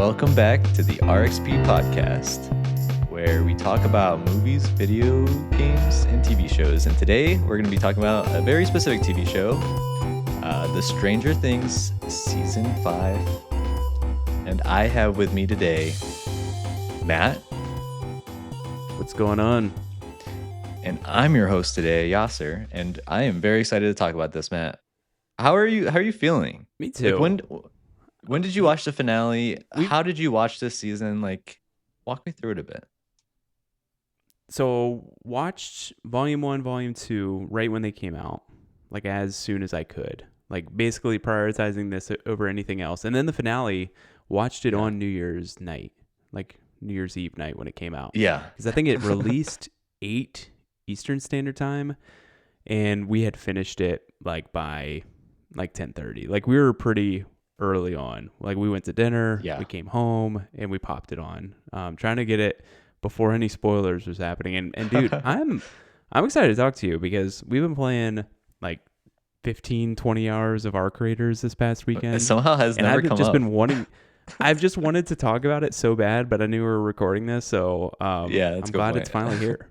welcome back to the RXP podcast, where we talk about movies, video games, and TV shows. And today we're going to be talking about a very specific TV show, The Stranger Things Season 5. And I have with me today Matt. What's going on? And I'm your host today, Yasser. And I am very excited to talk about this, Matt. How are you feeling? Me too. Like when did you watch the finale? How did you watch this season? Like, walk me through it a bit. So watched Volume 1, Volume 2 right when they came out, like as soon as I could. Like basically prioritizing this over anything else. And then the finale, watched it on New Year's night, like New Year's Eve night when it came out. Yeah. Because I think it released 8 Eastern Standard Time, and we had finished it like by like 10:30. Like we were pretty early on. Like we went to dinner, we came home, and we popped it on. Trying to get it before any spoilers was happening. And dude, I'm excited to talk to you because we've been playing like 15, 20 hours of Arc Raiders this past weekend. It somehow has and never I've come just up. been wanting. I've just wanted to talk about it so bad, but I knew we were recording this, so I'm glad it's finally here.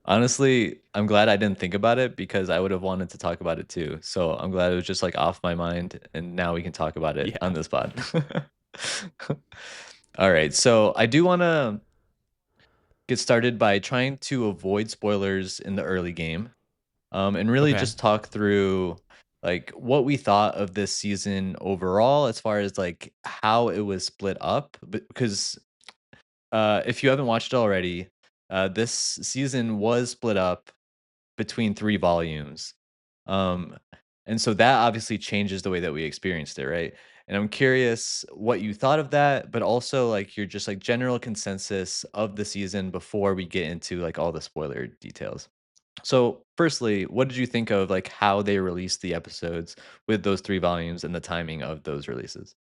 Honestly, I'm glad I didn't think about it because I would have wanted to talk about it too. So I'm glad it was just like off my mind, and now we can talk about it on this pod. All right, so I do want to get started by trying to avoid spoilers in the early game, and really just talk through like what we thought of this season overall, as far as like how it was split up. Because if you haven't watched it already, this season was split up between 3 volumes. And so that obviously changes the way that we experienced it, right? And I'm curious what you thought of that, but also like your just like general consensus of the season before we get into like all the spoiler details. So, firstly, what did you think of like how they released the episodes with those 3 volumes and the timing of those releases?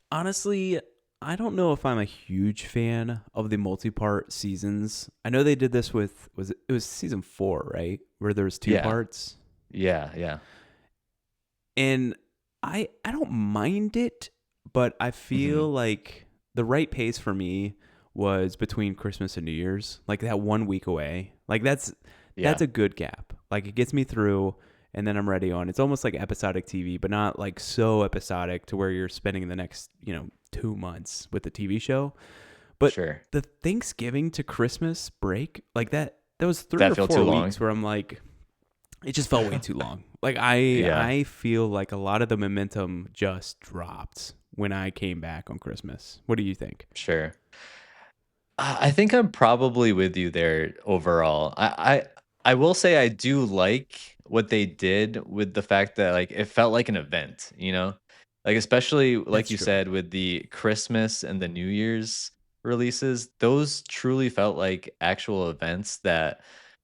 Honestly, I don't know if I'm a huge fan of the multi-part seasons. I know they did this with it was season 4, right? Where there was 2 parts. Yeah. And I don't mind it, but I feel like the right pace for me was between Christmas and New Year's, like that 1 week away. Like that's a good gap. Like it gets me through, and then I'm ready on. It's almost like episodic TV, but not like so episodic to where you're spending the next 2 months with the TV show. But the Thanksgiving to Christmas break, like that was 3 or 4 weeks where I'm like, it just felt way too long. Like I feel like a lot of the momentum just dropped when I came back on Christmas. What do you think? Sure. I think I'm probably with you there overall. I will say I do like what they did with the fact that like it felt like an event, Like especially like you said with the Christmas and the New Year's releases, those truly felt like actual events that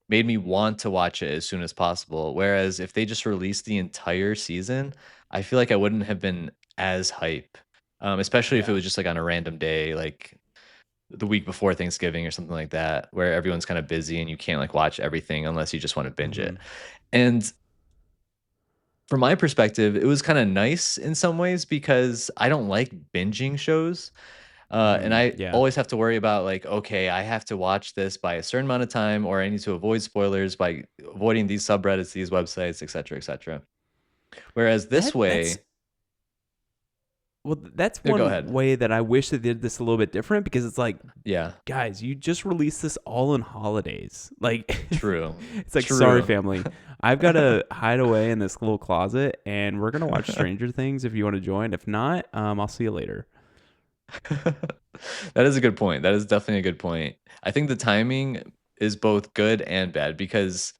made me want to watch it as soon as possible. Whereas if they just released the entire season, I feel like I wouldn't have been as hype. Especially if it was just like on a random day, like the week before Thanksgiving or something like that, where everyone's kind of busy and you can't like watch everything unless you just want to binge it. And from my perspective, it was kind of nice in some ways because I don't like binging shows. And I always have to worry about like, okay, I have to watch this by a certain amount of time, or I need to avoid spoilers by avoiding these subreddits, these websites, et cetera, et cetera. Whereas this way, that's one way that I wish they did this a little bit different, because it's like, guys, you just released this all on holidays. Like, true. It's like, sorry, family, I've got to hide away in this little closet, and we're gonna watch Stranger Things if you want to join. If not, I'll see you later. That is a good point. That is definitely a good point. I think the timing is both good and bad because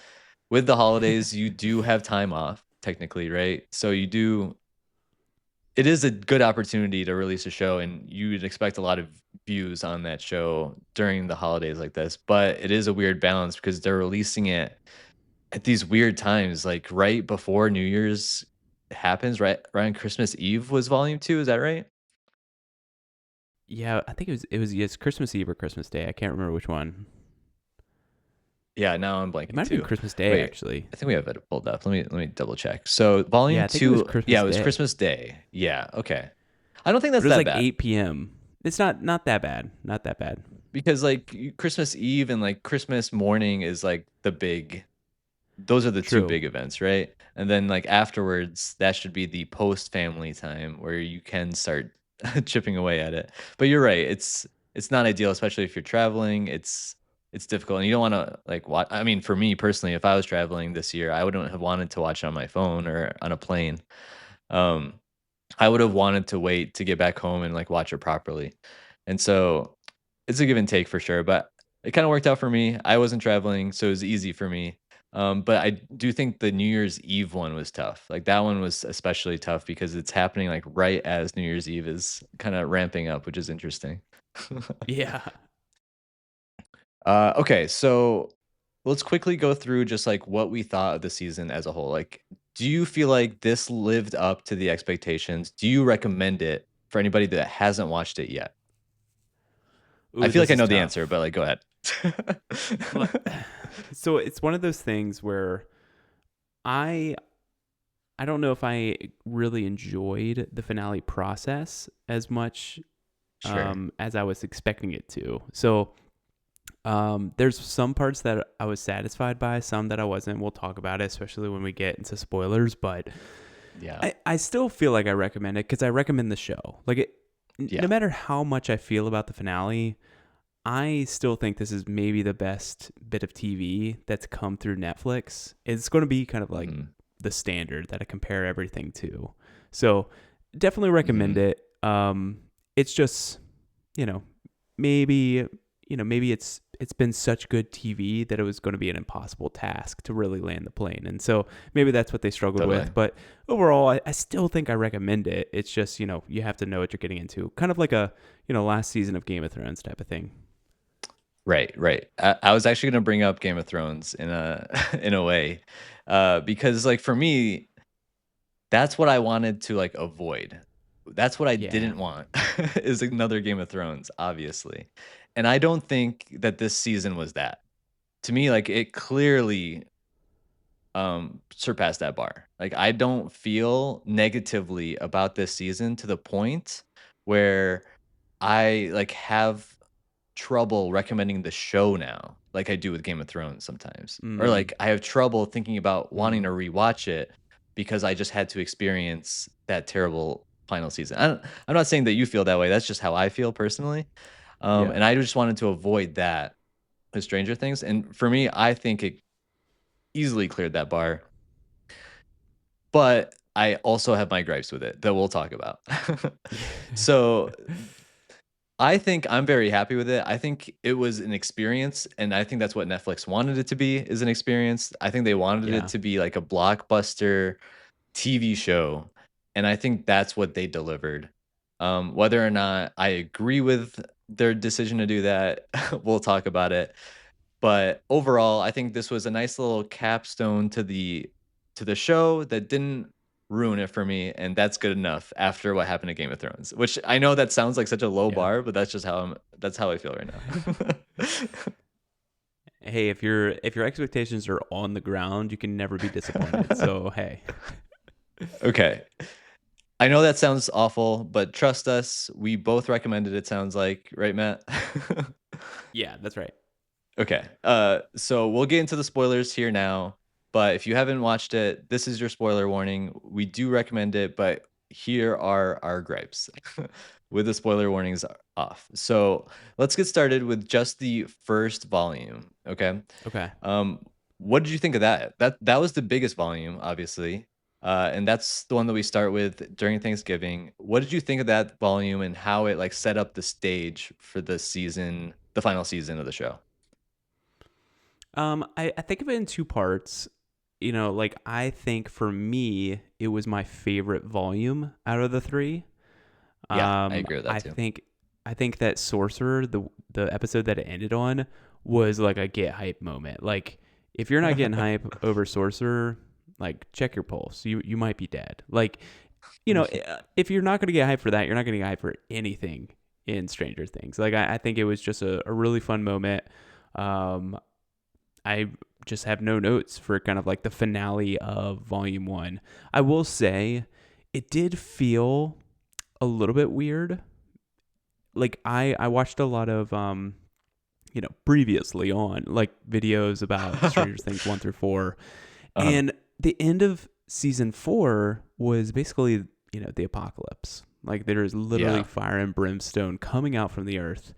with the holidays, you do have time off technically, right? So it is a good opportunity to release a show, and you would expect a lot of views on that show during the holidays like this. But it is a weird balance because they're releasing it at these weird times, like right before New Year's happens, right around Christmas Eve was volume 2. Is that right? Yeah, I think it was Christmas Eve or Christmas Day. I can't remember which one. Yeah, now I'm blanking. It might have been Christmas Day, actually. I think we have it pulled up. Let me double check. So volume 2, it was Christmas Day. Yeah, okay. I don't think But that's it was that like bad 8 p.m. It's not that bad. Not that bad. because like Christmas Eve and like Christmas morning is like the big those are the two True. big events, right? And then like afterwards, that should be the post family time where you can start chipping away at it. But you're right, it's not ideal, especially if you're traveling. It's difficult, and you don't want to like watch. I mean, for me personally, if I was traveling this year, I wouldn't have wanted to watch it on my phone or on a plane. Um, I would have wanted to wait to get back home and like watch it properly. And so it's a give and take for sure, but it kind of worked out for me. I wasn't traveling, so it was easy for me. But I do think the New Year's Eve one was tough. Like that one was especially tough because it's happening like right as New Year's Eve is kind of ramping up, which is interesting. Yeah. Okay, so let's quickly go through just like what we thought of the season as a whole. Like, do you feel like this lived up to the expectations? Do you recommend it for anybody that hasn't watched it yet? I Ooh, feel like this I is know the answer, but tough. like, go ahead. Le- So it's one of those things where I I don't know if I really enjoyed the finale process as much Sure. as I was expecting it to. So there's some parts that I was satisfied by, some that I wasn't. We'll talk about it, especially when we get into spoilers. But Yeah. I still feel like I recommend it because I recommend the show. Like no Yeah. matter how much I feel about the finale, I still think this is maybe the best bit of TV that's come through Netflix. It's going to be kind of like Mhm. the standard that I compare everything to. So definitely recommend Mhm. it. It's just, you know, maybe, maybe it's been such good TV that it was going to be an impossible task to really land the plane. And so maybe that's what they struggled Totally. with. But overall, I still think I recommend it. It's just, you have to know what you're getting into. Kind of like a, last season of Game of Thrones type of thing. Right, right. I was actually gonna bring up Game of Thrones in a in a way, because like for me, that's what I wanted to like avoid. That's what I Yeah. didn't want is another Game of Thrones, obviously. And I don't think that this season was that. To me, like it clearly surpassed that bar. Like I don't feel negatively about this season to the point where I like have trouble recommending the show now, like I do with Game of Thrones sometimes. Or Mm, like I have trouble thinking about wanting mm, to rewatch it because I just had to experience that terrible final season. I'm not saying that you feel that way. That's just how I feel personally. yeah. And I just wanted to avoid that with Stranger Things. And for me, I think it easily cleared that bar. But I also have my gripes with it that we'll talk about. So I think I'm very happy with it. I think it was an experience, and I think that's what Netflix wanted it to be, is an experience. I think they wanted it Yeah. to be like a blockbuster TV show, and I think that's what they delivered. Whether or not I agree with their decision to do that, we'll talk about it. But overall, I think this was a nice little capstone to the show that didn't ruin it for me, and that's good enough after what happened to Game of Thrones. Which I know that sounds like such a low Yeah. bar, but that's how I feel right now. Hey, if your expectations are on the ground, you can never be disappointed. So, hey. Okay. I know that sounds awful, but trust us, we both recommended it sounds like, right, Matt? Yeah, that's right. Okay. So we'll get into the spoilers here now. But if you haven't watched it, this is your spoiler warning. We do recommend it, but here are our gripes with the spoiler warnings off. So let's get started with just the first volume. Okay. Okay. Um, what did you think of that? That was the biggest volume, obviously. And that's the one that we start with during Thanksgiving. What did you think of that volume and how it like set up the stage for the season, the final season of the show? I think of it in two parts. Like I think for me, it was my favorite volume out of the three. Yeah, I agree with that I too. think that Sorcerer, the episode that it ended on, was like a get hype moment. Like if you're not getting hype over Sorcerer, like check your pulse. You might be dead. Like if you're not gonna get hype for that, you're not gonna get hype for anything in Stranger Things. Like I think it was just a really fun moment. Um, I just have no notes for kind of like the finale of Volume 1. I will say it did feel a little bit weird. Like I watched a lot of previously on like videos about Stranger Things 1 through 4, Uh-huh. and the end of season 4 was basically, the apocalypse. Like there's literally Yeah. fire and brimstone coming out from the earth.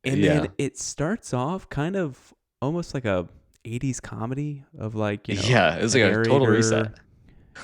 And then Yeah. it starts off kind of almost like a 80s comedy of like, Yeah, it was a like a total reset. narrator.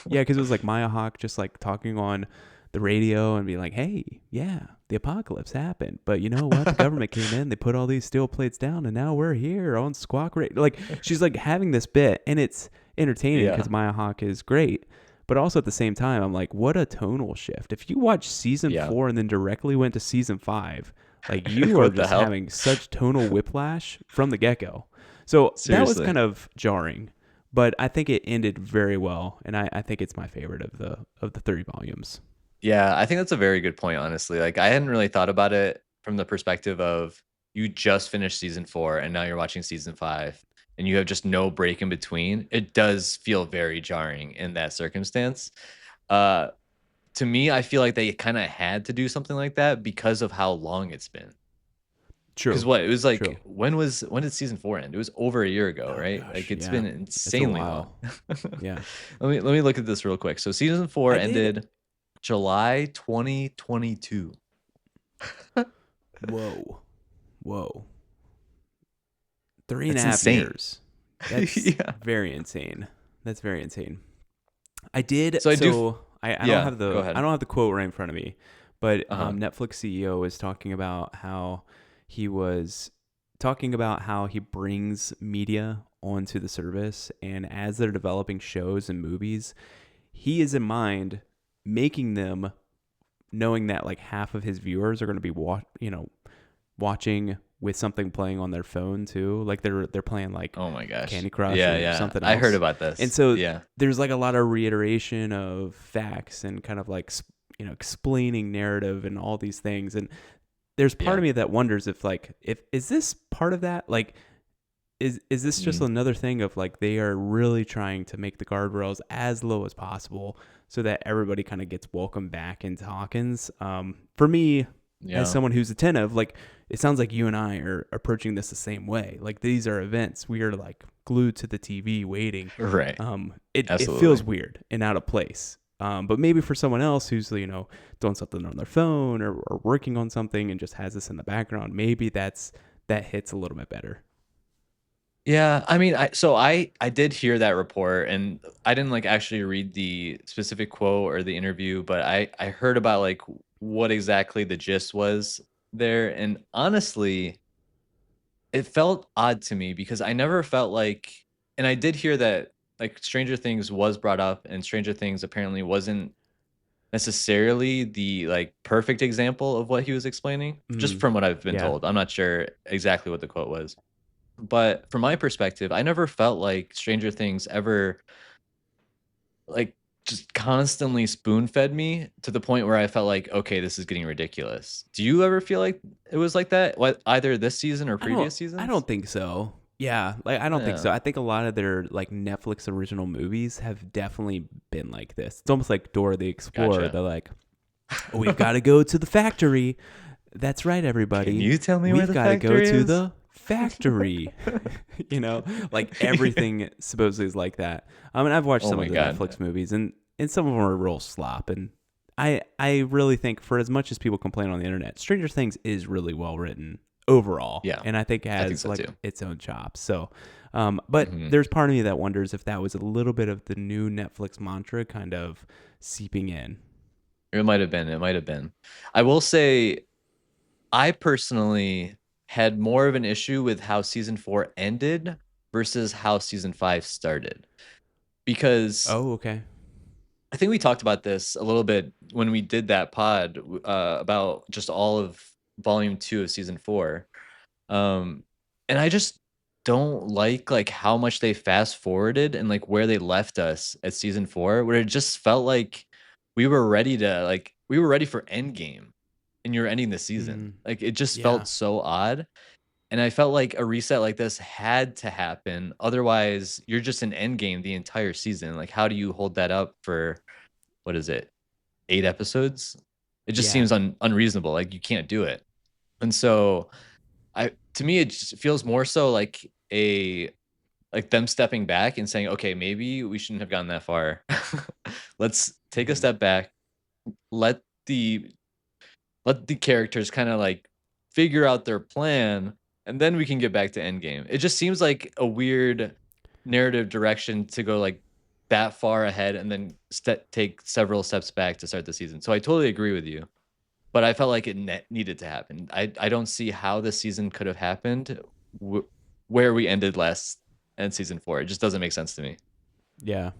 Yeah, because it was like Maya Hawk just like talking on the radio and being like, "Hey, yeah, the apocalypse happened, but you know what? The government came in, they put all these steel plates down, and now we're here on Squawk Radio." Like she's like having this bit, and it's entertaining because Yeah. Maya Hawk is great. But also at the same time, I'm like, what a tonal shift. If you watch season Yeah. 4 and then directly went to season 5, like you are What the just hell? having such tonal whiplash from the get go. So that was Seriously. kind of jarring, but I think it ended very well, and I think it's my favorite of the 30 volumes. Yeah, I think that's a very good point, honestly. Like, I hadn't really thought about it from the perspective of you just finished season 4 and now you're watching season 5 and you have just no break in between. It does feel very jarring in that circumstance. Uh, to me, I feel like they kind of had to do something like that because of how long it's been. Because True, what it was true. like, when did season 4 end? It was over a year ago, Oh right? gosh, Like it's yeah, been it's a insanely long. while. Yeah, Let me look at this real quick. So season 4 I did. ended July 2022. Whoa, whoa, three and a That's half insane. years. That's Yeah. very insane. That's very insane. I did. So I do. So I don't Yeah. have Go I ahead. don't have the quote right in front of me, but Uh huh. Netflix CEO was talking about how he was talking about how he brings media onto the service, and as they're developing shows and movies, he is in mind making them knowing that like half of his viewers are going to be watching with something playing on their phone too. Like they're playing like Oh my gosh. Candy Crush Yeah. or Yeah. something I heard else. about And this. so Yeah. there's like a lot of reiteration of facts and kind of like explaining narrative and all these things. And there's part Yeah. of me that wonders if like if is this part of that? Like is this just Mm, another thing of like they are really trying to make the guardrails as low as possible so that everybody kind of gets welcomed back into Hawkins? For me, as yeah. someone who's attentive, like it sounds like you and I are approaching this the same way. Like these are events we are like glued to the TV waiting. Right. It feels Absolutely. weird and out of place. But maybe for someone else who's doing something on their phone or working on something and just has this in the background, maybe that hits a little bit better. Yeah, I mean, I did hear that report, and I didn't like actually read the specific quote or the interview, but I heard about like what exactly the gist was there, and honestly, it felt odd to me because I never felt like, and I did hear that like Stranger Things was brought up, and Stranger Things apparently wasn't necessarily the like perfect example of what he was explaining, just Mm, from what I've been yeah. told. I'm not sure exactly what the quote was. But from my perspective, I never felt like Stranger Things ever like just constantly spoon-fed me to the point where I felt like, "Okay, this is getting ridiculous." Do you ever feel like it was like that? What either this season or previous I seasons? don't think so. Yeah, like I don't think Yeah. so. I think a lot of their like Netflix original movies have definitely been like this. It's almost like Dora the Explorer. Gotcha. They're like, "Oh, we've got to go to the factory." That's right, Can everybody. you tell me where We've the got to go factory to is? the factory. you know, like Yeah. everything supposedly is like that. I mean, I've watched Oh some my of the god. Netflix movies, and some of them are real slop. And I really think for as much as people complain on the internet, Stranger Things is really well written overall, Yeah. and I think I think has so like too. its own chops. So, but Mhm. there's part of me that wonders if that was a little bit of the new Netflix mantra kind of seeping in. It might have been, it might have been. I will say I personally had more of an issue with how season 4 ended versus how season 5 started. Because Oh, okay. I think we talked about this a little bit when we did that pod about just all of volume 2 of season 4. Um, and I just don't like how much they fast forwarded and like where they left us at season 4, where it just felt like we were ready for Endgame and you're ending the season. Mm, Like it just felt yeah. so odd. And I felt like a reset like this had to happen. Otherwise, you're just in Endgame the entire season. Like, how do you hold that up for what is it, 8 episodes? It just Yeah. seems unreasonable. Like you can't do it. And so I to me it just feels more so like a like them stepping back and saying, okay, maybe we shouldn't have gone that far. Let's take a Hmm. step back, let the let the characters kind of like figure out their plan, and then we can get back to endgame. It just seems like a weird narrative direction to go like that far ahead and then take several steps back to start the season. So I totally agree with you, but I felt like it needed to happen. I don't see how this season could have happened w- where we ended last and season 4. It just doesn't make sense to me. Yeah.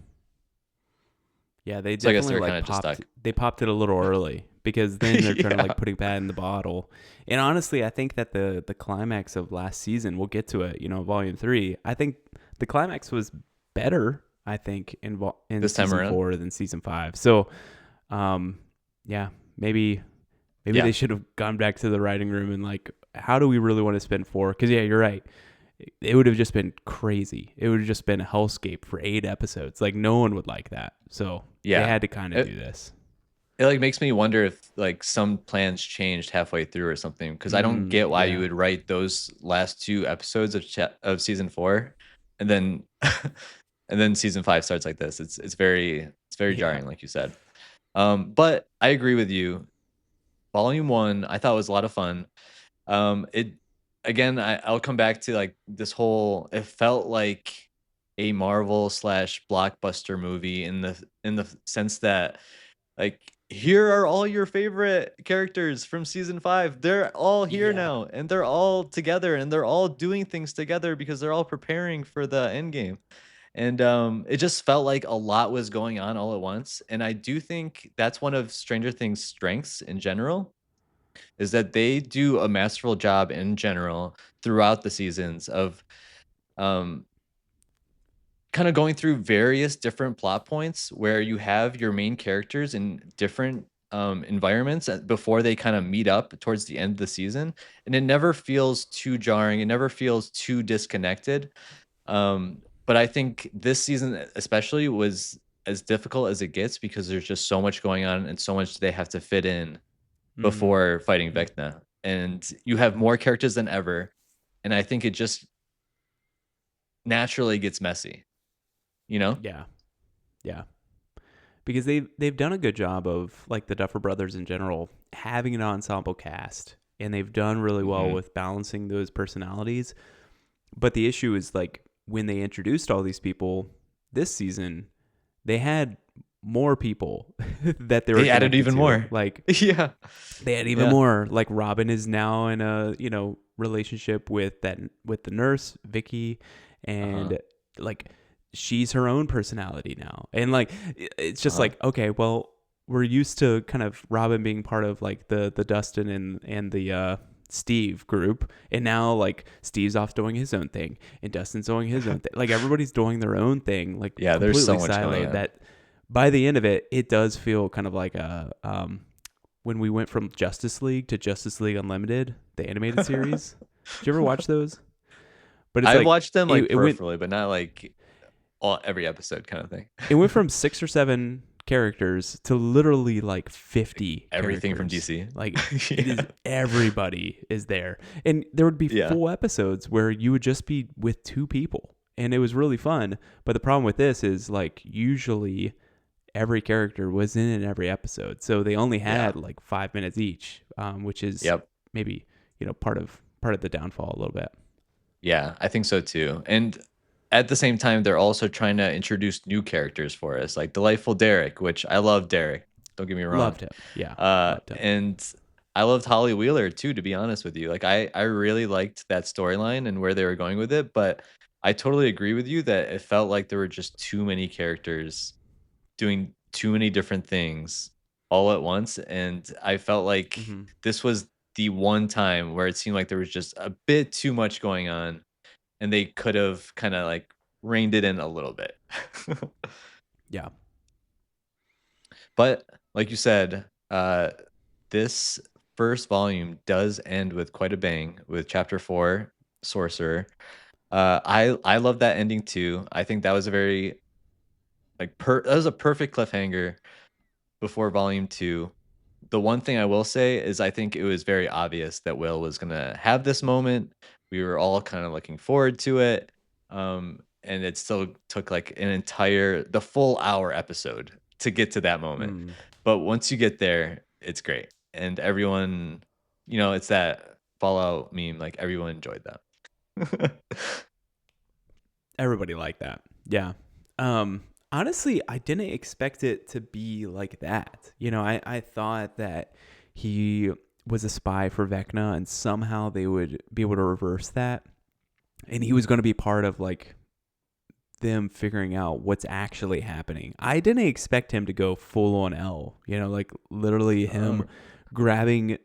Yeah, they So I guess definitely they were like kind of just stuck. they popped it a little early because then they're trying to Yeah. like putting bad in the bottle. And honestly, I think that the climax of last season, we'll get to it, volume 3. I think the climax was better, I think, in This time season around. 4 than season 5. So, um yeah, maybe Yeah. they should have gone back to the writing room and like how do we really want to spend 4? Cuz yeah, you're right. It would have just been crazy. It would have just been a hellscape for 8 episodes. Like no one would like that. So they Yeah. had to kind of do It, this. it like makes me wonder if like some plans changed halfway through or something because I don't get why you Yeah. would write those last 2 episodes of season 4 and then and then season 5 starts like this. It's very Yeah. jarring like you said. But I agree with you. Volume 1 I thought was a lot of fun. It again, I'll come back to like this whole. It felt like a Marvel slash blockbuster movie in the sense that like here are all your favorite characters from season 5. They're all here Yeah. now, and they're all together, and they're all doing things together because they're all preparing for the end game. And it just felt like a lot was going on all at once. And I do think that's one of Stranger Things' strengths in general is that they do a masterful job in general throughout the seasons of um, kind of going through various different plot points where you have your main characters in different environments before they kind of meet up towards the end of the season. And it never feels too jarring. It never feels too disconnected. But I think this season, especially, was as difficult as it gets because there's just so much going on and so much they have to fit in before fighting Mm-hmm. Vecna, and you have more characters than ever, and I think it just naturally gets messy, you know? Yeah. Yeah. Because they've done a good job of like the Duffer Brothers in general having an ensemble cast and they've done really well Mhm. with balancing those personalities. But the issue is like when they introduced all these people this season, they had more people that they were They added connected even to. more. Like Yeah. they had even Yeah. more. Like Robin is now in a relationship with the nurse Vicky, Uh-huh. and like she's her own personality now, and like it's just Uh-huh. like okay, well we're used to kind of Robin being part of like the Dustin and the Steve group, and now like Steve's off doing his own thing, and Dustin's doing his own thing. Like everybody's doing their own thing, like Yeah, there's completely so much going siloed. on. That by the end of it, it does feel kind of like a when we went from Justice League to Justice League Unlimited, the animated series. Did you ever watch those? But it's I've like watched them, like, it went peripherally, but not, like, all every episode kinda thing. it went from 6 or 7 characters to literally like 50 Everything from characters. DC. Like it is Yeah. everybody is there. And there would be Yeah. full episodes where you would just be with 2 people. And it was really fun. But the problem with this is like usually every character was in every episode, so they only Yeah. had like 5 minutes each, which is Yep. maybe part of the downfall a little bit. Yeah, I think so too. And at the same time, they're also trying to introduce new characters for us, like Delightful Derek, which I love Derek. Don't get me wrong. Loved him, yeah, loved him. And I loved Holly Wheeler too, to be honest with you. Like I really liked that storyline and where they were going with it, but I totally agree with you that it felt like there were just too many characters doing too many different things all at once. And I felt like Hmm. this was the one time where it seemed like there was just a bit too much going on and they could have kind of like reined it in a little bit. Yeah. But like you said, this first volume does end with quite a bang with chapter 4, Sorcerer. I love that ending too. I think that was a very that was a perfect cliffhanger before volume 2. the one thing I will say is I think it was very obvious that Will was gonna have this moment. We were all kind of looking forward to it. And it still took like the full hour episode to get to that moment. Mm. But once you get there, it's great. And everyone, it's that Fallout meme, like everyone enjoyed that. Everybody liked that. Yeah. Honestly, I didn't expect it to be like that. I thought that he was a spy for Vecna and somehow they would be able to reverse that. And he was going to be part of like them figuring out what's actually happening. I didn't expect him to go full on L, like literally him Oh. grabbing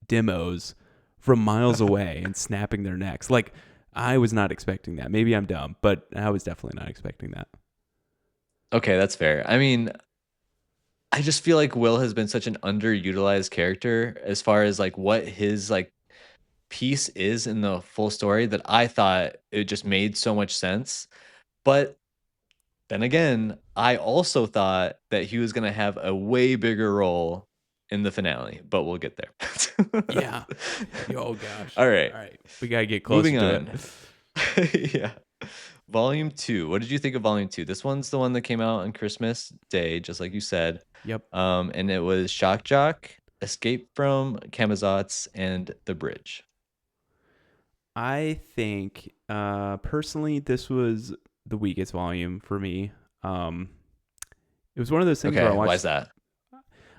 demos from miles away and snapping their necks. Like, I was not expecting that. Maybe I'm dumb, but I was definitely not expecting that. Okay, that's fair. I mean, I just feel like Will has been such an underutilized character as far as like what his like piece is in the full story that I thought it just made so much sense. But then again, I also thought that he was going to have a way bigger role in the finale, but we'll get there. Yeah. Oh gosh. All right, All right. We got to get closer moving to on. it. Yeah. Volume 2. What did you think of Volume 2? This one's the one that came out on Christmas Day, just like you said. Yep. And it was Shock Jock, Escape from Camazotz, and The Bridge. I think personally this was the weakest volume for me. It was one of those things where Okay, why is that?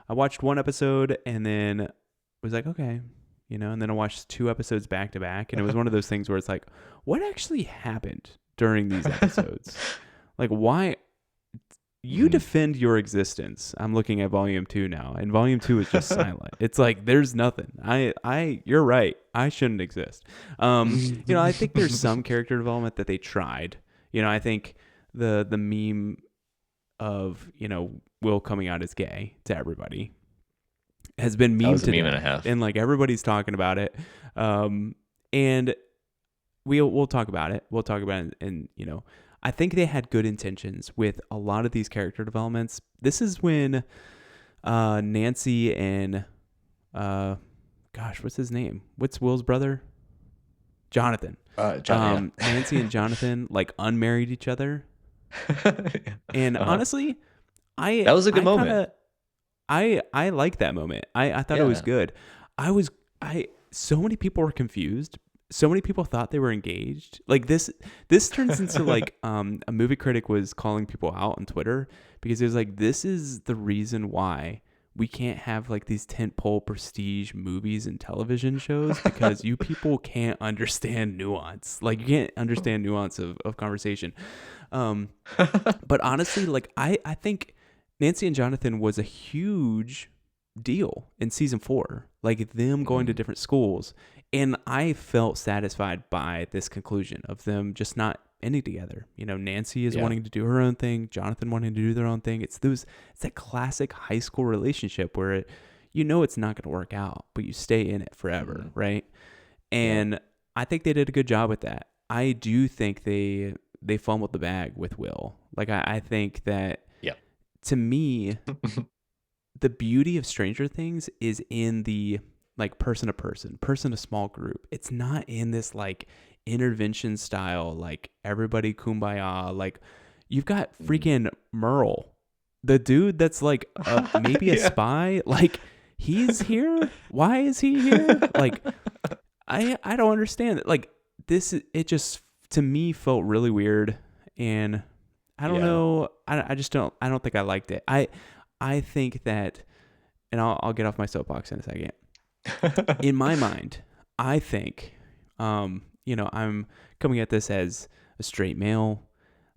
I watched one episode and then was like, okay, and then I watched two episodes back to back, and it was one of those things where it's like, what actually happened during these episodes? Like, why? You Mhm. defend your existence. I'm looking at volume 2 now, and volume 2 is just silent. It's like there's nothing. You're right. I shouldn't exist. I think there's some character development that they tried. I think the meme of Will coming out as gay to everybody has been That memed was a to meme and a death, half. and like everybody's talking about it. And we'll talk about it. We'll talk about it, and I think they had good intentions with a lot of these character developments. This is when Nancy and what's his name? What's Will's brother? Jonathan. John, Nancy and Jonathan like unmarried each other, yeah. and Uh-huh. honestly, I That was a good I kind moment. of I like that moment. I thought it was Yeah. good. I was I So many people were confused. So many people thought they were engaged. Like this turns into like a movie critic was calling people out on Twitter because it was like, this is the reason why we can't have like these tentpole prestige movies and television shows, because you people can't understand nuance. Like, you can't understand nuance of conversation. But honestly, like I think Nancy and Jonathan was a huge deal in season 4, like them going to Mhm. different schools. And I felt satisfied by this conclusion of them just not ending together. Nancy is Yeah. wanting to do her own thing, Jonathan wanting to do their own thing. It's that classic high school relationship where it's not going to work out, but you stay in it forever, Mhm. right? Yeah. And I think they did a good job with that. I do think they fumbled the bag with Will. Like, I think that, Yeah. to me, the beauty of Stranger Things is in the like person to person to small group. It's not in this like intervention style, like everybody kumbaya. Like, you've got Mhm. freaking Merle, the dude that's like maybe a Yeah. spy. Like, he's here. Why is he here? Like, I don't understand it. Like, it just to me felt really weird, and I don't Yeah. know. I just don't. I don't think I liked it. I think that, and I'll get off my soapbox in a second. In my mind, I think, I'm coming at this as a straight male.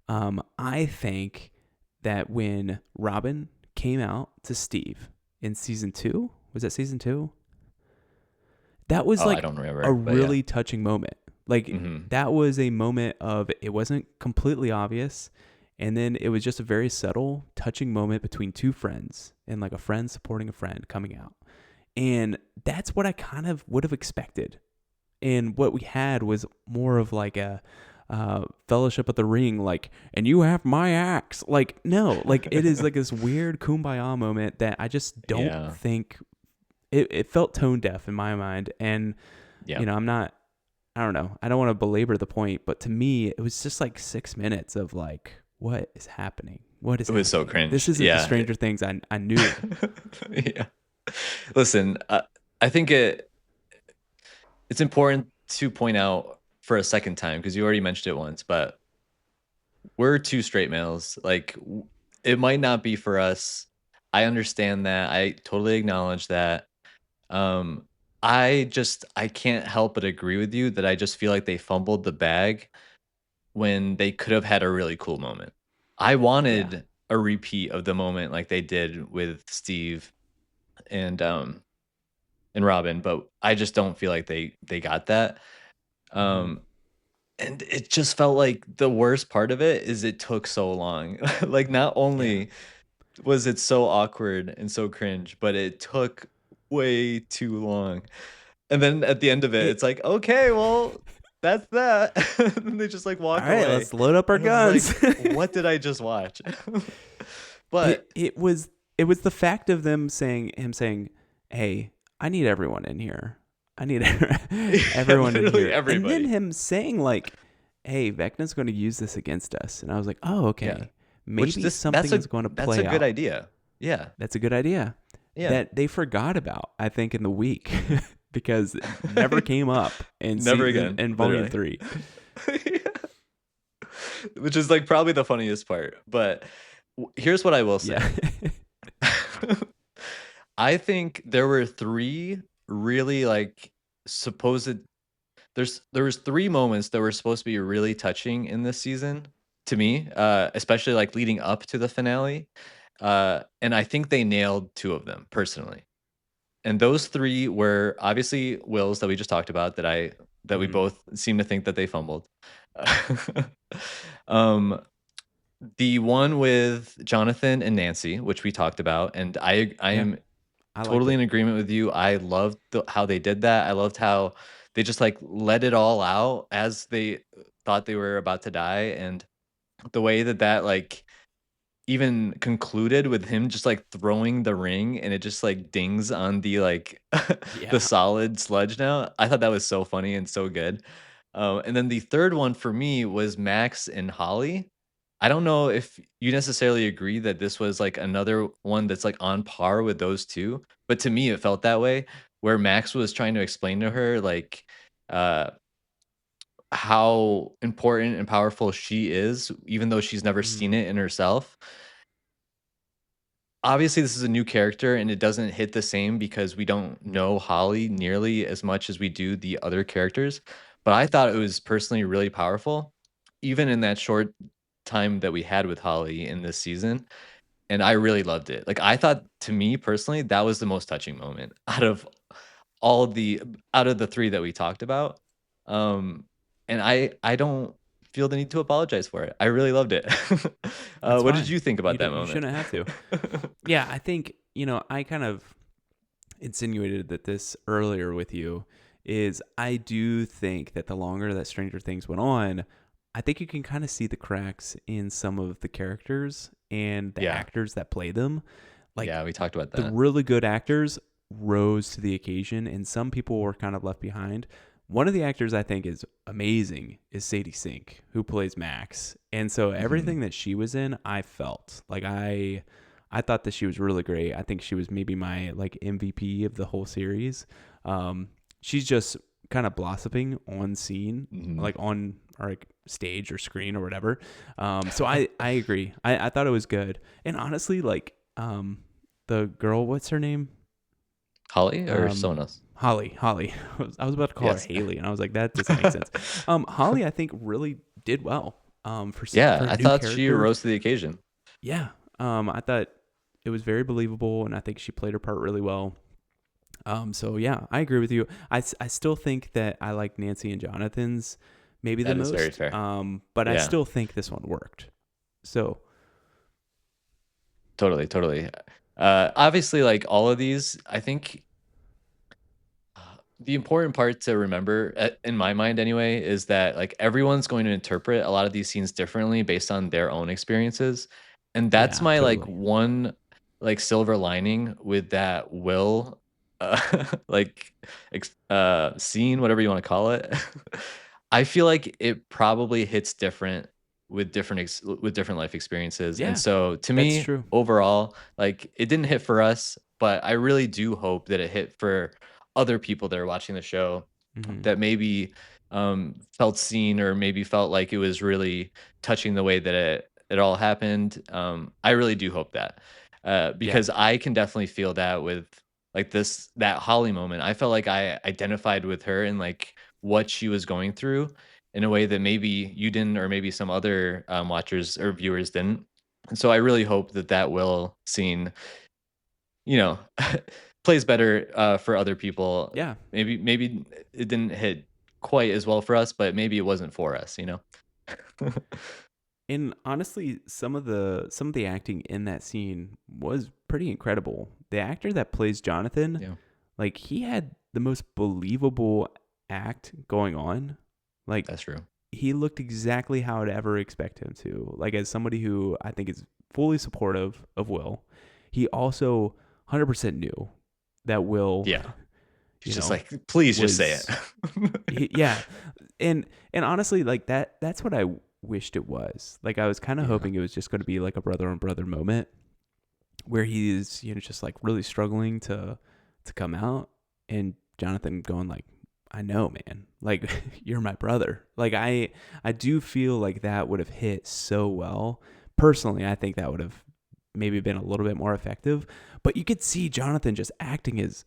I think that when Robin came out to Steve in season 2, was that season 2? That was Oh, I like don't a remember, but yeah. really touching moment. Like, Mhm. that was a moment of, it wasn't completely obvious. And then it was just a very subtle, touching moment between two friends, and like a friend supporting a friend coming out. And that's what I kind of would have expected. And what we had was more of like a Fellowship of the Ring, like, and you have my axe. Like, no, like, it is like this weird kumbaya moment that I just don't Yeah. think it felt tone deaf in my mind. And Yeah. you know, I don't know, I don't want to belabor the point, but to me it was just like 6 minutes of like, what is happening, what is It was so happening, this cringe. isn't the Yeah. Stranger Things I knew. Yeah. Listen, I think it's important to point out for a second time because you already mentioned it once, but we're two straight males. Like it might not be for us. I understand that. I totally acknowledge that. Um I can't help but agree with you that I just feel like they fumbled the bag when they could have had a really cool moment. I Yeah. wanted a repeat of the moment like they did with Steve and Robin, but I just don't feel like they got that. Hmm. Um and it just felt like the worst part of it is it took so long. Like not Yeah. only was it so awkward and so cringe, but it took way too long. And then at the end of it, It it's like, okay, well, that's that. And they just like All walk right, away. let's load up our And I was guns. like, what did I just watch? it But it was it was the fact of saying, "Hey, I need everyone in here. I need yeah, everyone in literally here." And then everybody. him saying like, "Hey, Vecna's going to use this against us." And I was like, "Oh, Yeah. okay. Which Maybe this something is going to that's a play good out." idea. Yeah. That's a good idea Yeah. that they forgot about, I think, in the week because it never came up in Never season again, in volume literally. 3. Which is like probably the funniest part. But here's what I will Yeah. say. I think there were three really like supposed there was three moments that were supposed to be really touching in this season to me, especially like leading up to the finale. And I think they nailed two of them personally. And those three were obviously Will's that we just talked about that we Mhm. both seem to think that they fumbled. um the one with Jonathan and Nancy, which we talked about, and I Yeah. am I liked totally it. in agreement with you. I loved how they did that. I loved how they just like let it all out as they thought they were about to die, and the way that like even concluded with him just like throwing the ring and it just like dings on the like the Yeah. solid sludge now. I thought that was so funny and so good. And then the third one for me was Max and Holly. I don't know if you necessarily agree that this was like another one that's like on par with those two, but to me it felt that way where Max was trying to explain to her like uh how important and powerful she is even though she's never seen Mhm. it in herself. Obviously this is a new character and it doesn't hit the same because we don't know Holly nearly as much as we do the other characters, but I thought it was personally really powerful even in that short time that we had with Holly in this season, and I really loved it. Like I thought to me personally that was the most touching moment all the out of the 3 that we talked about. Um and I don't feel the need to apologize for it. I really loved it. That's What did fine. you think about that You moment? shouldn't have to. Yeah, I think, I kind of insinuated that this earlier with you is I do think that the longer that Stranger Things went on, I think you can kind of see the cracks in some of the characters and the Yeah. actors that play them. Like Yeah, we talked about the that. really good actors rose to the occasion and some people were kind of left behind. One of the actors I think is amazing is Sadie Sink, who plays Max. And so Mhm. everything that she was in, I felt like I thought that she was really great. I think she was maybe my like MVP of the whole series. She's just kind of blossoming on scene, Mhm. like on or like stage or screen or whatever. So I agree. I thought it was good. And honestly, like the girl, what's her name? Holly or Um, someone else? Holly. I was about to call her Yes. Haley, and I was like, that doesn't make sense. Holly, I think really did well. Yeah, For a I new thought she character, rose to the occasion. yeah. I thought it was very believable, and I think she played her part really well. So yeah, I agree with you. I still think that I like Nancy and Jonathan's maybe the That is very most. fair. But I Yeah, still think this one worked. So totally, totally. Obviously, like all of these, I think the important part to remember, in my mind anyway, is that like everyone's going to interpret a lot of these scenes differently based on their own experiences, and that's yeah, my like totally. one like silver lining with that Will. like scene, whatever you want to call it. I feel like it probably hits different with with different life experiences. And Yeah, so to that's me, true. overall, like it didn't hit for us, but I really do hope that it hit for other people that are watching the show Hmm. that maybe felt seen or maybe felt like it was really touching the way that it all happened. I really do hope that Yeah, because I can definitely feel that with like that Holly moment. I felt like I identified with her and like what she was going through in a way that maybe you didn't, or maybe some other watchers or viewers didn't. And so I really hope that that will scene, you know, plays better for other people. yeah. Maybe it didn't hit quite as well for us, but maybe it wasn't for us, you know? And honestly, some of the acting in that scene was pretty incredible. The actor that plays Jonathan, Yeah, like he had the most believable act going on. Like that's true. he looked exactly how I'd ever expect him to. Like as somebody who I think is fully supportive of Will, he also 100% knew that Will, Yeah. He's you just know, like, please just say was it. yeah. And honestly, like that's what I wished it was. Like I was kind of Yeah, hoping it was just going to be like a brother on brother moment where he's, just like really struggling to come out, and Jonathan going like, I know, man. Like you're my brother. Like I do feel like that would have hit so well. Personally, I think that would have maybe been a little bit more effective, but you could see Jonathan just acting his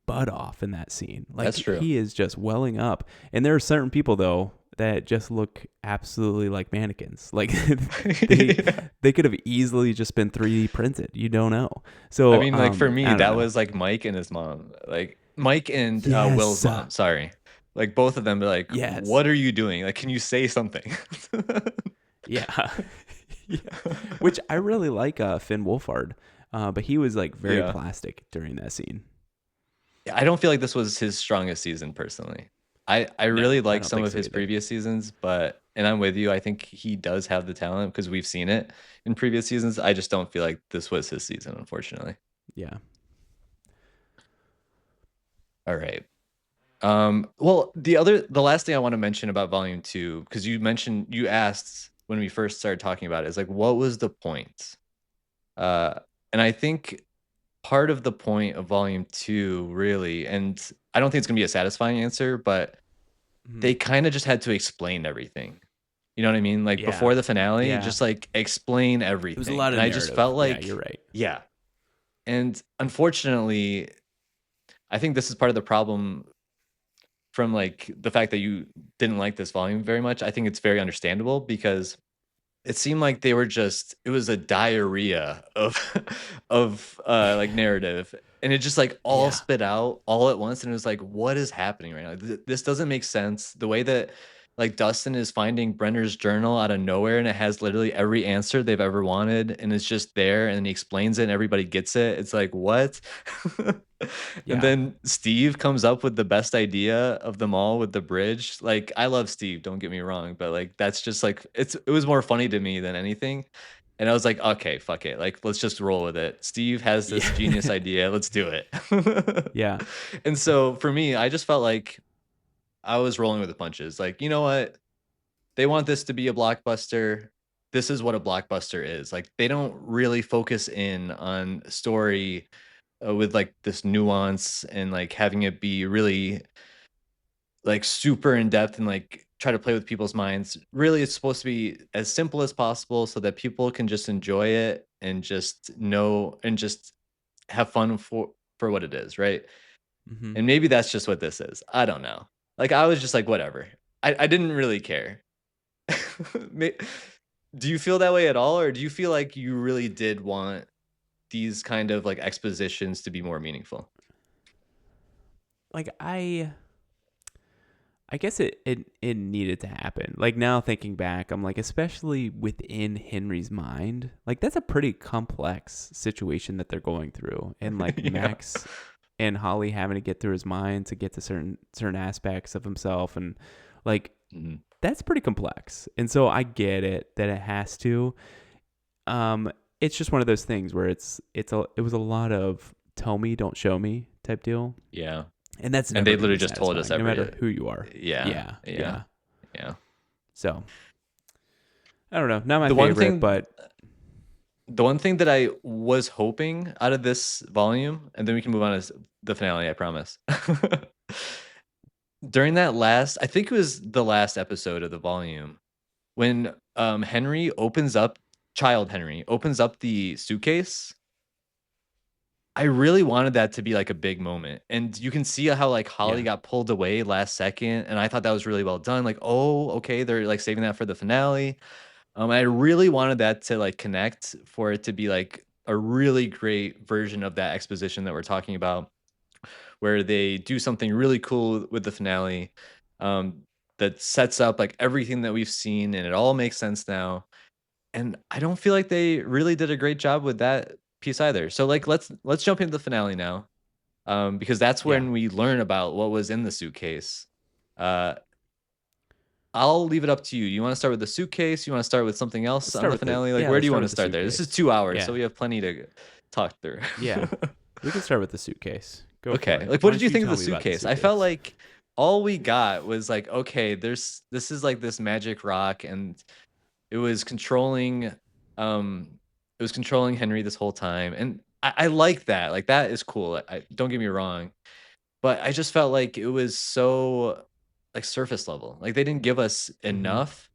butt off in that scene. that's Like true. he is just welling up. And there are certain people though that just look absolutely like mannequins. Like they Yeah. they could have easily just been 3D printed. You don't know. I So mean, like for me, I don't that know. was like Mike and his mom, like Mike and Will's Yes. mom. Sorry, like both of them. Are like, Yes. what are you doing? Like, can you say something? Yeah. Yeah. Which I really like Finn Wolfhard. But he was like very Yeah. plastic during that scene. I don't feel like this was his strongest season personally. I really No, I like don't some think of so his either. previous seasons, but and I'm with you. I think he does have the talent because we've seen it in previous seasons. I just don't feel like this was his season, unfortunately. Yeah. All right. Well, the last thing I want to mention about volume two, because you asked when we first started talking about it, is like, what was the point? Uh, and I think part of the point of volume two, really, and I don't think it's gonna be a satisfying answer, but Mhm. they kind of just had to explain everything. You know what I mean? Like Yeah. before the finale, Yeah. just like explain It was a everything. lot And of I just felt narrative. Yeah, you're like, right. yeah. And unfortunately, I think this is part of the problem from like the fact that you didn't like this volume very much. I think it's very understandable because it seemed like they were just it was a diarrhea of of like narrative, and it just like all Yeah. spit out all at once, and it was like, what is happening right now? This doesn't make sense. The way that like Dustin is finding Brenner's journal out of nowhere, and it has literally every answer they've ever wanted, and it's just there, and he explains it, and everybody gets it. It's like, what? And Yeah. then Steve comes up with the best idea of them all with the bridge. Like, I love Steve, don't get me wrong, but like that's just like it was more funny to me than anything. And I was like, okay, fuck it. Like, let's just roll with it. Steve has this genius Yeah. idea. Let's do it. Yeah. And so for me, I just felt like I was rolling with the punches. Like, you know what? They want this to be a blockbuster. This is what a blockbuster is. Like, they don't really focus in on story with like this nuance and like having it be really like super in depth and like try to play with people's minds. Really, it's supposed to be as simple as possible so that people can just enjoy it and just know and just have fun for what it is, right? Hmm. And maybe that's just what this is. I don't know. Like I was just like whatever. I didn't really care. May- do you feel that way at all, or do you feel like you really did want these kind of like expositions to be more meaningful? Like I guess it needed to happen. Like now thinking back, I'm like, especially within Henry's mind, like that's a pretty complex situation that they're going through. And like Yeah. Max and Holly having to get through his mind to get to certain aspects of himself, and like Mhm. that's pretty complex. And so I get it that it has to. Um it's just one of those things where it was a lot of tell me, don't show me type deal. Yeah. And that's And never they going to literally be just told us satisfying, no every matter who you are. yeah, Yeah, yeah, yeah. yeah. So I don't know, not my The one favorite, thing but the one thing that I was hoping out of this volume, and then we can move on to the finale, I promise. During that last, I think it was the last episode of the volume, when Henry opens up, child Henry opens up the suitcase. I really wanted that to be like a big moment. And you can see how like Holly yeah, got pulled away last second. And I thought that was really well done. Like, oh, okay, they're like saving that for the finale. I really wanted that to like connect for it to be like a really great version of that exposition that we're talking about, where they do something really cool with the finale, um, that sets up like everything that we've seen and it all makes sense now. And I don't feel like they really did a great job with that piece either. So like let's jump into the finale now. Because that's yeah. when we learn about what was in the suitcase. Uh, I'll leave it up to you. You want to start with the suitcase? You want to start with something Let's else on start the with the finale? Like, yeah. where Let's do you start want to with the start there? This is suitcase. 2 hours, so Yeah, we have plenty to talk through. yeah. We can start with the suitcase. Go for Okay. it. Like, Why what did don't you you think of tell the me about the suitcase? I felt suitcase? like all we got was like, okay, this is like this magic rock, and it was controlling, um, it was controlling Henry this whole time, and I like that. Like, that is cool. Don't get me wrong. But I just felt like it was so, like, surface level. Like, they didn't give us Mm-hmm. enough,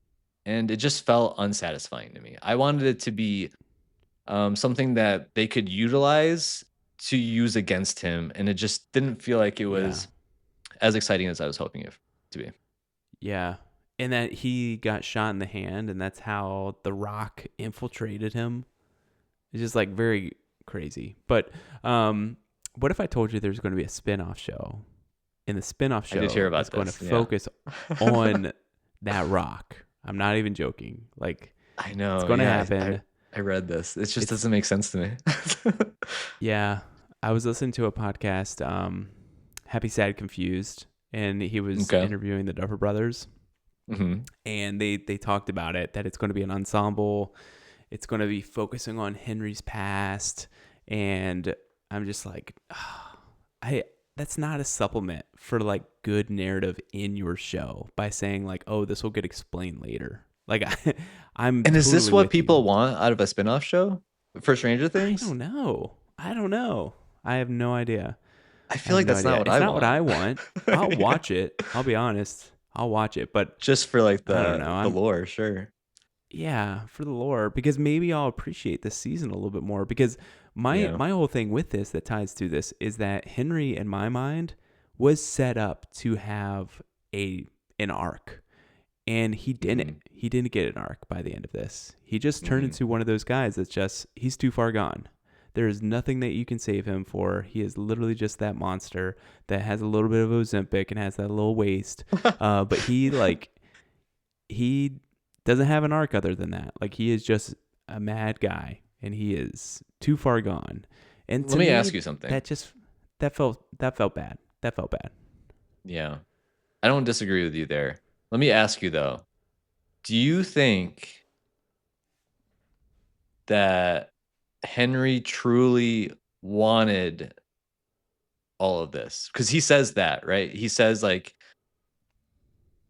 and it just felt unsatisfying to me. I wanted it to be, something that they could utilize to use against him, and it just didn't feel like it Yeah, was as exciting as I was hoping it to be. yeah. And that he got shot in the hand, and that's how the rock infiltrated him. It's just like very crazy. But what if I told you there's going to be a spin-off show? And the spin-off I did hear show is about going to this, yeah. focus on that rock. I'm not even joking. Like I it's know, going to yeah, I happen. I read this. It just It's doesn't make sense to me. yeah. I was listening to a podcast, Happy Sad Confused, and he was Okay. interviewing the Duffer Brothers, Mhm. and they talked about it that it's going to be an ensemble. It's going to be focusing on Henry's past, and I'm just like, I that's not a supplement for like good narrative in your show by saying like, oh, this will get explained later. Like I'm And is this totally what with you. people want out of a spin-off show for Stranger I Things? don't know. I don't know. I have no idea. I I feel have like no that's not idea. what It's I not what want. I want. I'll Yeah. watch it. I'll be honest. I'll watch it, but Just for, like, I don't know. the I'm lore, sure. yeah, for the lore because maybe I'll appreciate this season a little bit more because my Yeah. my whole thing with this that ties to this is that Henry in my mind was set up to have a an arc and he didn't. Mhm. He didn't get an arc by the end of this. He just turned Mhm. into one of those guys that's just he's too far gone. There is nothing that you can save him for. He is literally just that monster that has a little bit of Ozempic and has that little waist. But he doesn't have an arc other than that. Like he is just a mad guy and he is too far gone. And Let to me me, ask you something. that just that felt bad. That felt bad. Yeah. I don't disagree with you there. Let me ask you, though. Do you think that Henry truly wanted all of this? Because he says that, right? He says, like,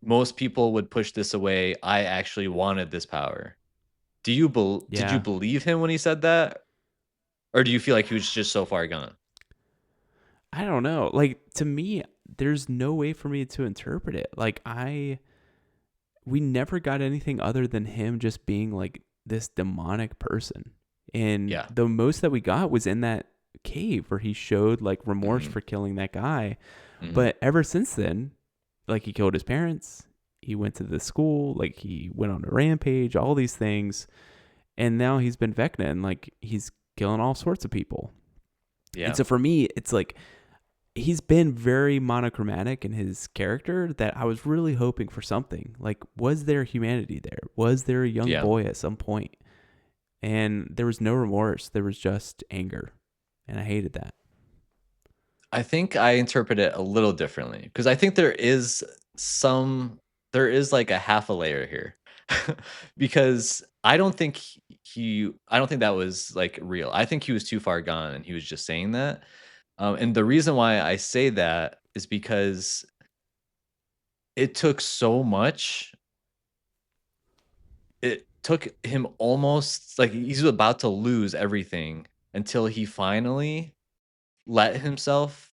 "Most people would push this away. I actually wanted this power." Did you Yeah. believe him when he said that? Or do you feel like he was just so far gone? I don't know. Like to me, there's no way for me to interpret it. Like we never got anything other than him just being like this demonic person. And Yeah. the most that we got was in that cave where he showed like remorse Mhm. for killing that guy. Mhm. But ever since then, like he killed his parents, he went to the school, like he went on a rampage, all these things. And now he's been Vecna and like he's killing all sorts of people. And Yeah. so for me, it's like he's been very monochromatic in his character that I was really hoping for something. Like, was there humanity there? Was there a young Yeah. boy at some point? And there was no remorse. There was just anger. And I hated that. I think I interpret it a little differently because I think there is some there is like a half a layer here. because I don't think that was like real. I think he was too far gone and he was just saying that. And the reason why I say that is because it took so much. It took him almost like he's about to lose everything until he finally let himself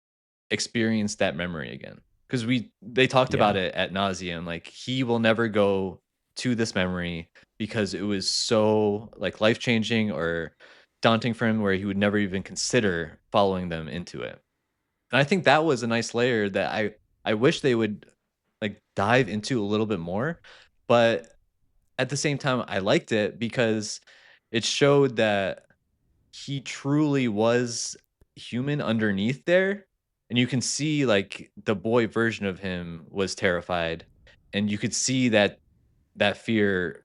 experience that memory again. Because they talked about Yeah. it at nauseam. Like he will never go to this memory because it was so like life changing or daunting for him, where he would never even consider following them into it. And I think that was a nice layer that I wish they would like dive into a little bit more. But at the same time, I liked it because it showed that he truly was human underneath there, and you can see, like, the boy version of him was terrified, and you could see that fear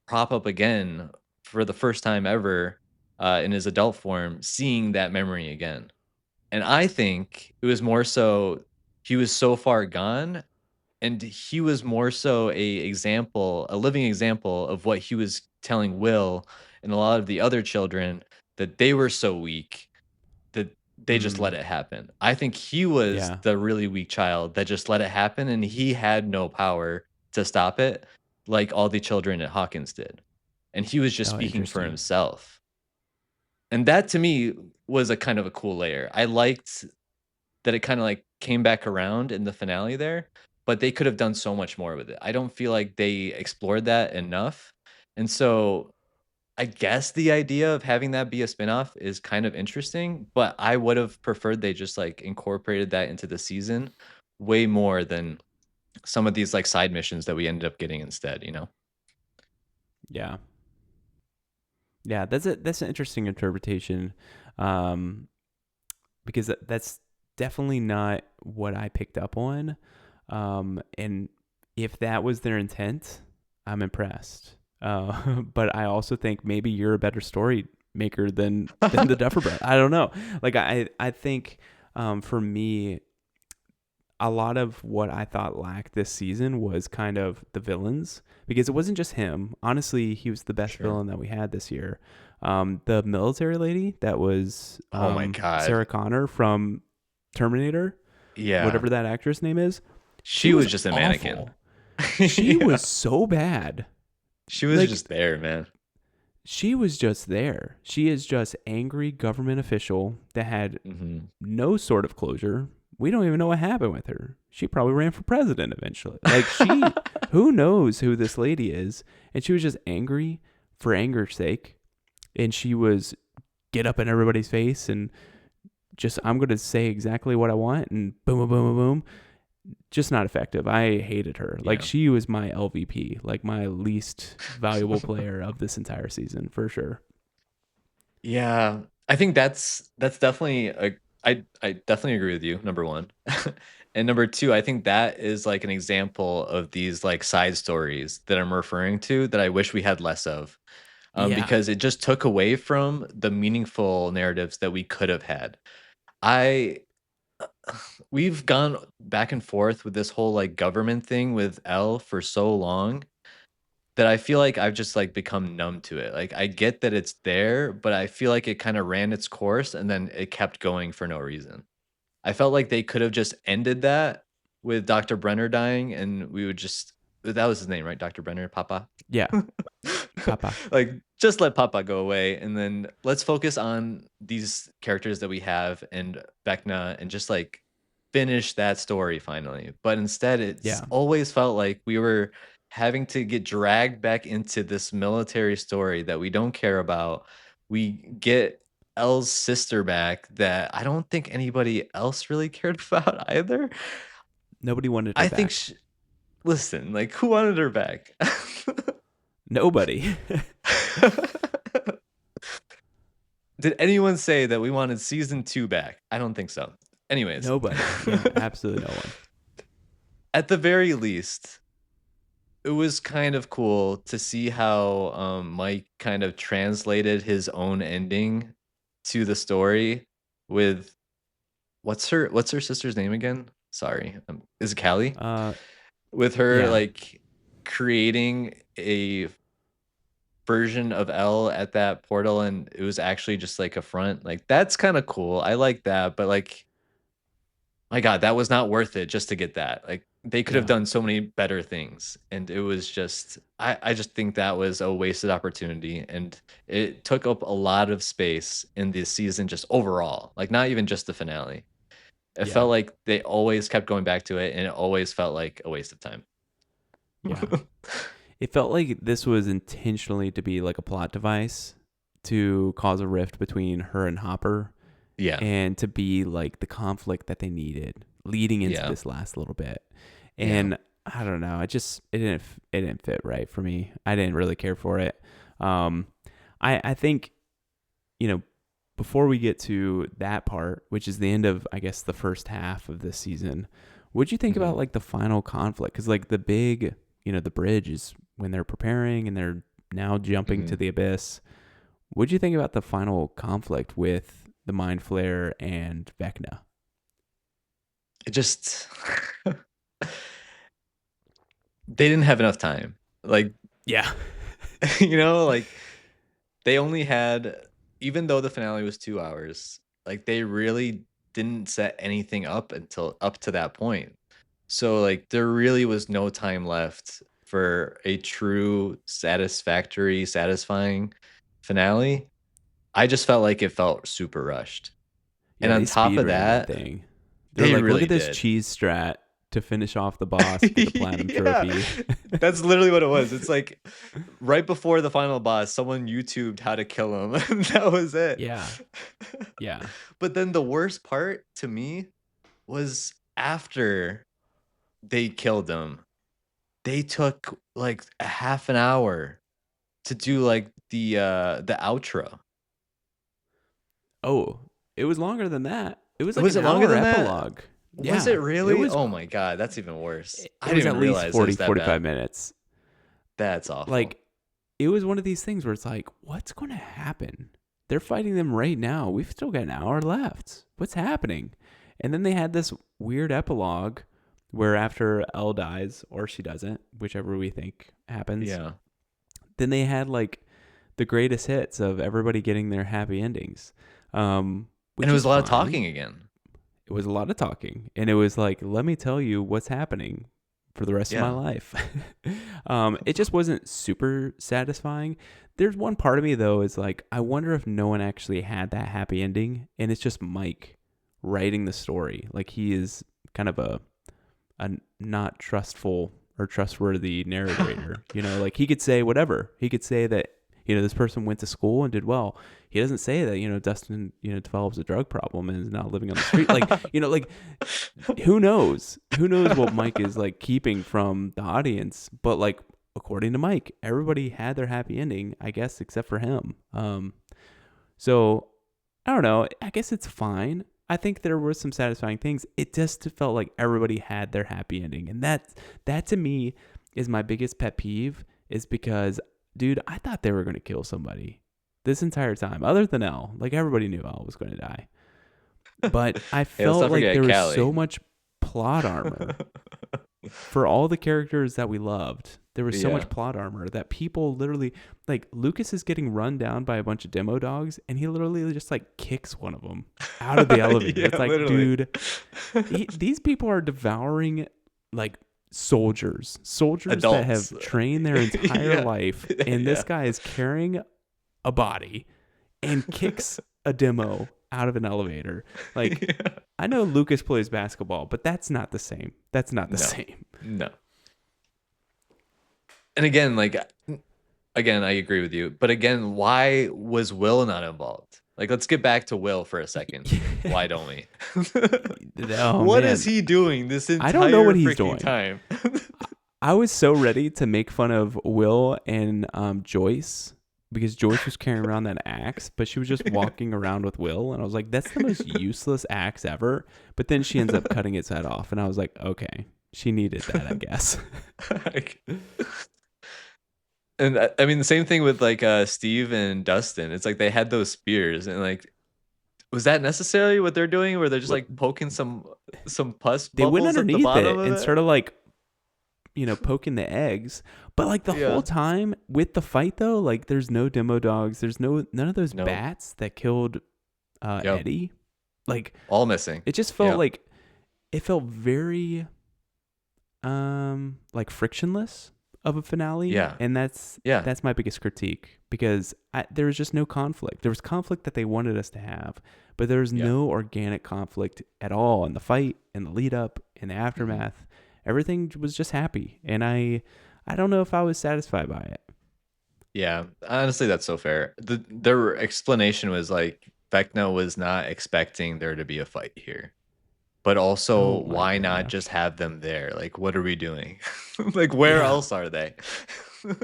prop up again for the first time ever, in his adult form, seeing that memory again. And I think it was more so he was so far gone, and he was more so a living example of what he was telling Will and a lot of the other children, that they were so weak that they just let Mm, it happen. I think he was yeah. the really weak child that just let it happen, and he had no power to stop it like all the children at Hawkins did. And he was just Oh, speaking for interesting. himself. And that to me was a kind of a cool layer. I liked that it kinda, like, came back around in the finale there, but they could have done so much more with it. I don't feel like they explored that enough, and so, I guess the idea of having that be a spinoff is kind of interesting, but I would have preferred they just, like, incorporated that into the season way more than some of these, like, side missions that we ended up getting instead, you know? Yeah. Yeah, that's an interesting interpretation. Um, because that's definitely not what I picked up on. And if that was their intent, I'm impressed. But I also think maybe you're a better story maker than the Duffer Brothers. I don't know. Like I think for me, a lot of what I thought lacked this season was kind of the villains because it wasn't just him. Honestly, he was the best Sure. villain that we had this year. The military lady that was Oh my god. Sarah Connor from Terminator, Yeah. whatever that actress name is, she She was was just a mannequin. awful. She Yeah. was so bad. She was Like just there, man. she was just there. She is just angry government official that had Mhm. no sort of closure. We don't even know what happened with her. She probably ran for president eventually. Like she who knows who this lady is, and she was just angry for anger's sake, and she was get up in everybody's face and just I'm going to say exactly what I want and boom boom boom boom boom. Just not effective. I hated her. Like Yeah. she was my LVP, like my least valuable player of this entire season for sure. Yeah, I think that's definitely a I definitely agree with you, number 1. And number 2, I think that is, like, an example of these, like, side stories that I'm referring to that I wish we had less of, Yeah. because it just took away from the meaningful narratives that we could have had. I we've gone back and forth with this whole, like, government thing with Elle for so long that I feel like I've just, like, become numb to it. Like, I get that it's there, but I feel like it kinda ran its course and then it kept going for no reason. I felt like they could have just ended that with Dr. Brenner dying, and we would just that was his name, right? Dr. Brenner, Papa? Yeah. Papa. Like, just let Papa go away, and then let's focus on these characters that we have and Vecna and just, like, finish that story finally. But instead, it's Yeah. always felt like we were having to get dragged back into this military story that we don't care about. We get Elle's sister back that I don't think anybody else really cared about either. Nobody wanted her I think back. listen, like, who wanted her back? Nobody. Did anyone say that we wanted season 2 back? I don't think so. Anyways, Nobody. Yeah, absolutely no one. at the very least, it was kind of cool to see how, Mike kind of translated his own ending to the story with what's her sister's name again? Sorry, is it Callie? Uh With her, yeah. like, creating a version of L at that portal, and it was actually just like a front. Like that's kind of cool. I like that, but like my God, that was not worth it just to get that. Like they could have No. done so many better things. And it was just I just think that was a wasted opportunity. And it took up a lot of space in the season just overall. Like not even just the finale. It Yeah. felt like they always kept going back to it and it always felt like a waste of time. Yeah. It felt like this was intentionally to be like a plot device to cause a rift between her and Hopper Yeah. and to be like the conflict that they needed leading into Yeah. this last little bit. Yeah. And I don't know, it didn't fit right for me. I didn't really care for it. Um I think, you know, before we get to that part, which is the end of I guess the first half of this season, what'd you think Mhm. about like the final conflict? Cuz like the big, the bridge is when they're preparing and they're now jumping to Mhm. the abyss. What'd you think about the final conflict with the Mind Flayer and Vecna? It just they didn't have enough time. Like, Yeah. like they only had even though the finale was 2 hours, like they really didn't set anything up until up to that point. So like there really was no time left for a true satisfactory, satisfying finale. I just felt like it felt super rushed. And Yeah, on they top speed of ran that that, thing. They're they like, look really at this did. cheese strat to finish off the boss, get the platinum Yeah, trophy. that's literally what it was. It's like right before the final boss, someone YouTubed how to kill him, and that was it. Yeah. Yeah. But then the worst part to me was after they killed him, they took like a half an hour to do like the outro. Oh, it was longer than that. It was like Was an it longer hour than that? epilogue. Was it Yeah. It really? was Oh my God, that's even worse. I it didn't was even at least realize it 40, was that 45 bad. minutes. That's awful. Like it was one of these things where it's like, what's going to happen? They're fighting them right now. We've still got an hour left. What's happening? And then they had this weird epilogue where after Elle dies, or she doesn't, whichever we think happens, Yeah. then they had like the greatest hits of everybody getting their happy endings, And it which was is a lot of fine. talking again. It was a lot of talking, and it was like, let me tell you what's happening for the rest of my Yeah. life. It just wasn't super satisfying. There's one part of me though is like, I wonder if no one actually had that happy ending, and it's just Mike writing the story. Like he is kind of a not trustful or trustworthy narrator. Like he could say whatever. He could say that this person went to school and did well. He doesn't say that Dustin develops a drug problem and is now living on the street. Like who knows? Who knows what Mike is like keeping from the audience? But like according to Mike, everybody had their happy ending, I guess, except for him. So I don't know. I guess it's fine. I think there were some satisfying things. It just felt like everybody had their happy ending, and that to me is my biggest pet peeve. Is because, dude, I thought they were going to kill somebody this entire time, other than Elle. Like everybody knew Elle was going to die, but I Hey, let's felt not like forget there was Callie. so much plot armor for all the characters that we loved. There was so Yeah. much plot armor that people literally, like, Lucas is getting run down by a bunch of demo dogs, and he literally just like kicks one of them out of the elevator. Yeah, It's like, literally. dude, these people are devouring like soldiers that Adults. have trained their entire Yeah. life, and this Yeah. guy is carrying a body and kicks a demo out of an elevator. Like, Yeah. I know Lucas plays basketball, but that's not the same. That's not the No. same. No. And again, like again, I agree with you. But again, why was Will not involved? Like, let's get back to Will for a second. Why don't we? Oh What is man, he doing this I don't know entire what he's freaking doing. time? I was so ready to make fun of Will and Joyce because Joyce was carrying around that axe, but she was just walking around with Will, and I was like, that's the most useless axe ever. But then she ends up cutting its head off, and I was like, okay, she needed that, I guess. Like, and I mean the same thing with like Steve and Dustin. It's like they had those spears and like was that necessarily what they're doing where they're just Well, like poking some pus they went bubbles at the underneath bottom it of and it? sort of like poking the eggs. But like the whole Yeah. time with the fight though, like there's no demo dogs. There's none of those Nope. bats that killed Yep. Eddie. Like All missing. it just felt Yep. like it felt very like frictionless of a finale, Yeah. and that's Yeah. that's my biggest critique because there was just no conflict. There was conflict that they wanted us to have, but there was Yeah. no organic conflict at all in the fight, in the lead up, in the Hmm. aftermath. Everything was just happy, and I don't know if I was satisfied by it. Yeah. Honestly, that's so fair. Their explanation was like Vecna was not expecting there to be a fight here. But also, Oh my why not just gosh. have them there? Like, what are we doing? Like, where Yeah. else are they?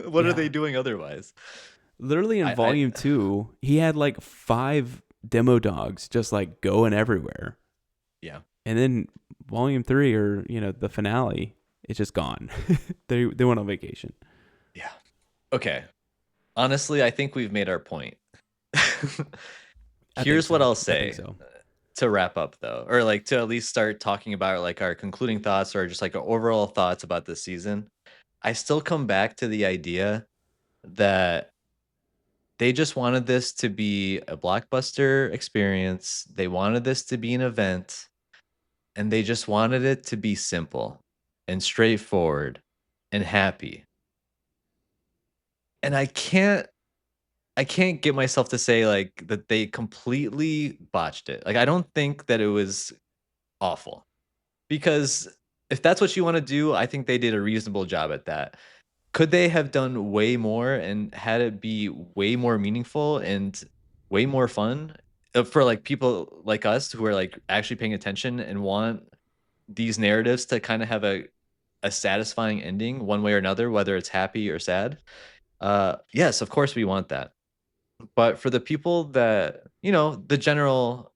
What are they Yeah. doing otherwise? Literally in I volume 2, he had like 5 demo dogs just like going everywhere. yeah, And then volume 3 or, the finale, it's just gone. They went on vacation. yeah. Okay. Honestly, I think we've made our point. I think Here's what so. I'll I think say so. to wrap up though, or like to at least start talking about like our concluding thoughts or just like our overall thoughts about this season. I still come back to the idea that they just wanted this to be a blockbuster experience. They wanted this to be an event, and they just wanted it to be simple and straightforward and happy. And I can't get myself to say like that they completely botched it. Like I don't think that it was awful. Because if that's what you want to do, I think they did a reasonable job at that. Could they have done way more and had it be way more meaningful and way more fun for like people like us who are like actually paying attention and want these narratives to kind of have a satisfying ending one way or another, whether it's happy or sad? Yes, of course we want that. But for the people that, the general,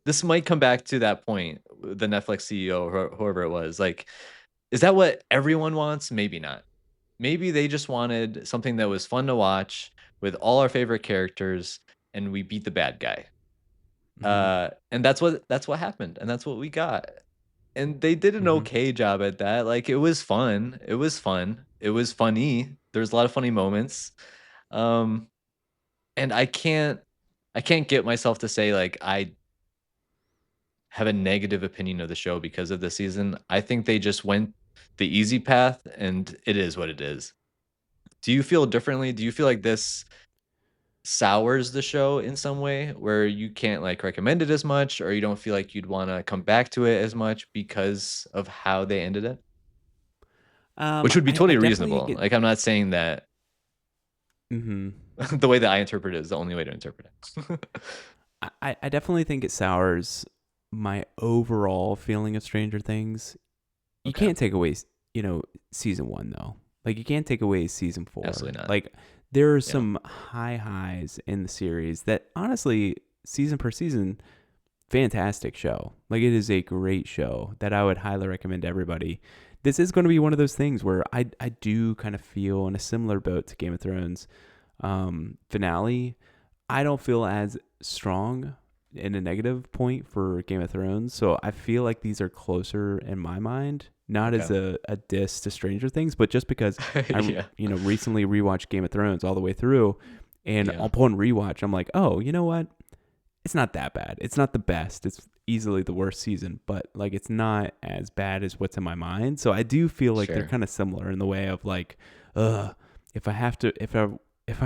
this might come back to that point, the Netflix CEO or whoever it was, like, is that what everyone wants? Maybe not. Maybe they just wanted something that was fun to watch with all our favorite characters and we beat the bad guy. Hmm. And that's what happened and that's what we got. And they did an Hmm. okay job at that. Like it was fun. It was fun. It was funny. There was a lot of funny moments. Um and I can't get myself to say like I have a negative opinion of the show because of the season. I think they just went the easy path and it is what it is. Do you feel differently? Do you feel like this sours the show in some way where you can't like recommend it as much or you don't feel like you'd want to come back to it as much because of how they ended it? Which would be I totally definitely reasonable. get. Like I'm not saying that Hmm. the way that I interpret it is the only way to interpret it. I definitely think it sours my overall feeling of Stranger Things. You Okay. can't take away, season 1 though. Like you can't take away season 4. Absolutely not. Like there are Yeah. some high highs in the series that honestly, season per season, fantastic show. Like it is a great show that I would highly recommend to everybody. This is going to be one of those things where I do kind of feel in a similar boat to Game of Thrones finale. I don't feel as strong in a negative point for Game of Thrones. So I feel like these are closer in my mind, not as Okay. a diss to Stranger Things, but just because I, Yeah. recently rewatched Game of Thrones all the way through, and Yeah. upon rewatch, I'm like, oh, you know what? It's not that bad. It's not the best. It's easily the worst season, but like it's not as bad as what's in my mind. So I do feel like they're Sure. kind of similar in the way of like, if I have to, if I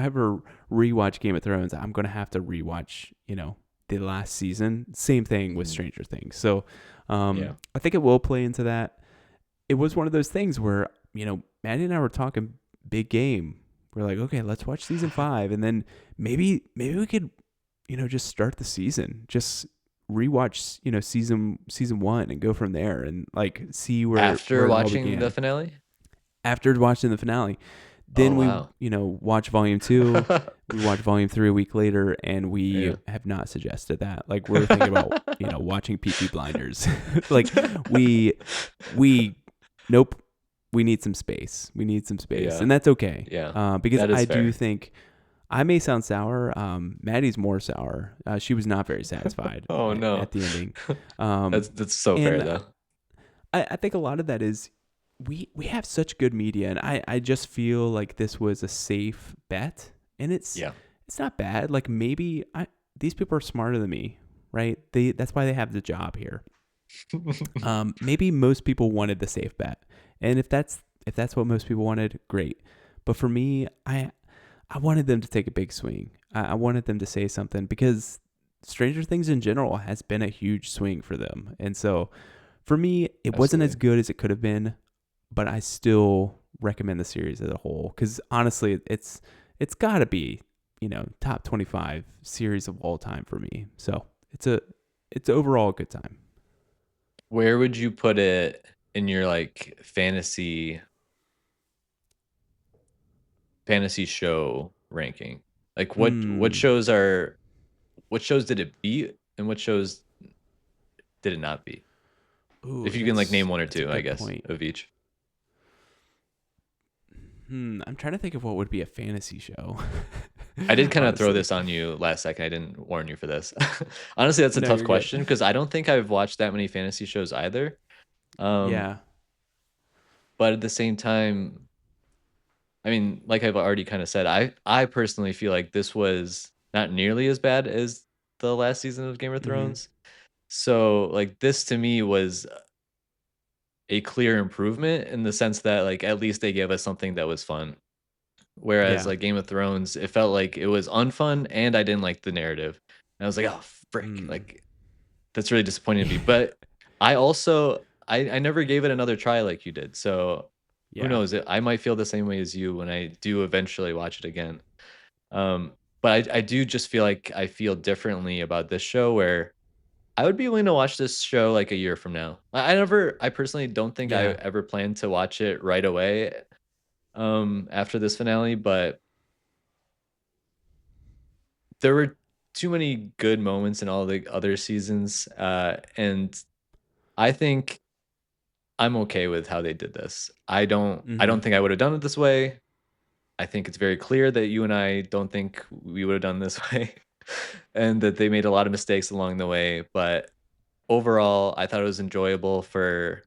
ever rewatch Game of Thrones, I'm gonna have to rewatch, the last season. Same thing with Mhm. Stranger Things. So, Yeah. I think it will play into that. It was one of those things where Maddie and I were talking big game. We're like, okay, let's watch season 5, and then maybe we could just start the season, just rewatch season 1 and go from there and like see where After it all watching the began finale? after watching the finale. Oh, Then we wow. watch volume 2, we watch volume 3 a week later, and we Yeah. have not suggested that. Like we're thinking about watching Peaky Blinders. Like we nope, we need some space, Yeah. and that's okay. Yeah. Because That is I do fair. think I may sound sour. Maddie's more sour. She was not very satisfied Oh, no. at the ending. Um, That's so fair, and though. I think a lot of that is we have such good media, and I just feel like this was a safe bet, and Yeah. it's not bad. Like maybe I these people are smarter than me, right? That's why they have the job here. Maybe most people wanted the safe bet, and if that's what most people wanted, great. But for me, I wanted them to take a big swing. I wanted them to say something because Stranger Things in general has been a huge swing for them, and so for me, it wasn't as Absolutely. good as it could have been, but I still recommend the series as a whole because honestly, it's got to be top 25 series of all time for me. So it's overall a good time. Where would you put it in your like fantasy show ranking? Like Hmm. what shows did it beat and what shows did it not beat? Ooh, If you can like name one or that's a two, I good guess, point. of each. I'm trying to think of what would be a fantasy show. I did kind of throw Honestly, this on you last second. I didn't warn you for this. Honestly, that's a no, tough you're good. question because I don't think I've watched that many fantasy shows either. Um, Yeah. but at the same time, I mean, like I've already kind of said, I personally feel like this was not nearly as bad as the last season of Game of Mm-hmm. Thrones. So, like this to me was a clear improvement in the sense that like at least they gave us something that was fun. Whereas Yeah. like Game of Thrones, it felt like it was unfun and I didn't like the narrative. And I was like, oh frick, Mm. like that's really disappointing to me. But I never gave it another try like you did. So who Yeah. knows? I might feel the same way as you when I do eventually watch it again. But I do just feel like I feel differently about this show where I would be willing to watch this show like a year from now. I personally don't think I Yeah. ever plan to watch it right away after this finale, but there were too many good moments in all the other seasons, and I think I'm okay with how they did this. I Mm-hmm. don't think I would have done it this way. I think it's very clear that you and I don't think we would have done this way, and that they made a lot of mistakes along the way. But overall, I thought it was enjoyable for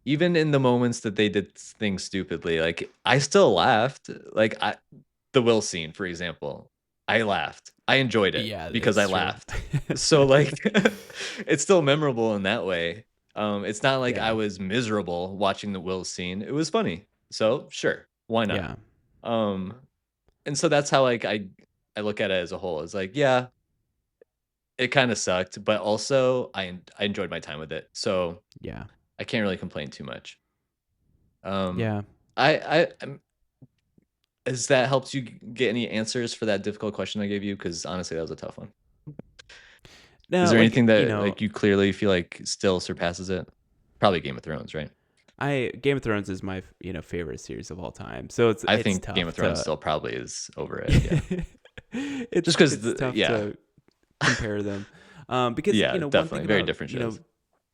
even in the moments that they did things stupidly. Like I still laughed. The Will scene, for example, I laughed. I enjoyed it Yeah, because I it's true. laughed. So like it's still memorable in that way. It's not like I Yeah. was miserable watching the Will scene. It was funny. So sure, why not? Yeah. Um, and so that's how like I look at it as a whole. It's like, yeah, it kind of sucked, but also I enjoyed my time with it. So Yeah. I can't really complain too much. Um, Yeah. has that helped you get any answers for that difficult question I gave you? Because honestly, that was a tough one. Is No, there like, anything that like you clearly feel like still surpasses it? Probably Game of Thrones, right? I Game of Thrones is my, favorite series of all time. So I it's think Game of tough Thrones to still probably is over it. Yeah, just because it's tough yeah, to compare them. Because, yeah, one thing definitely very about, different shows.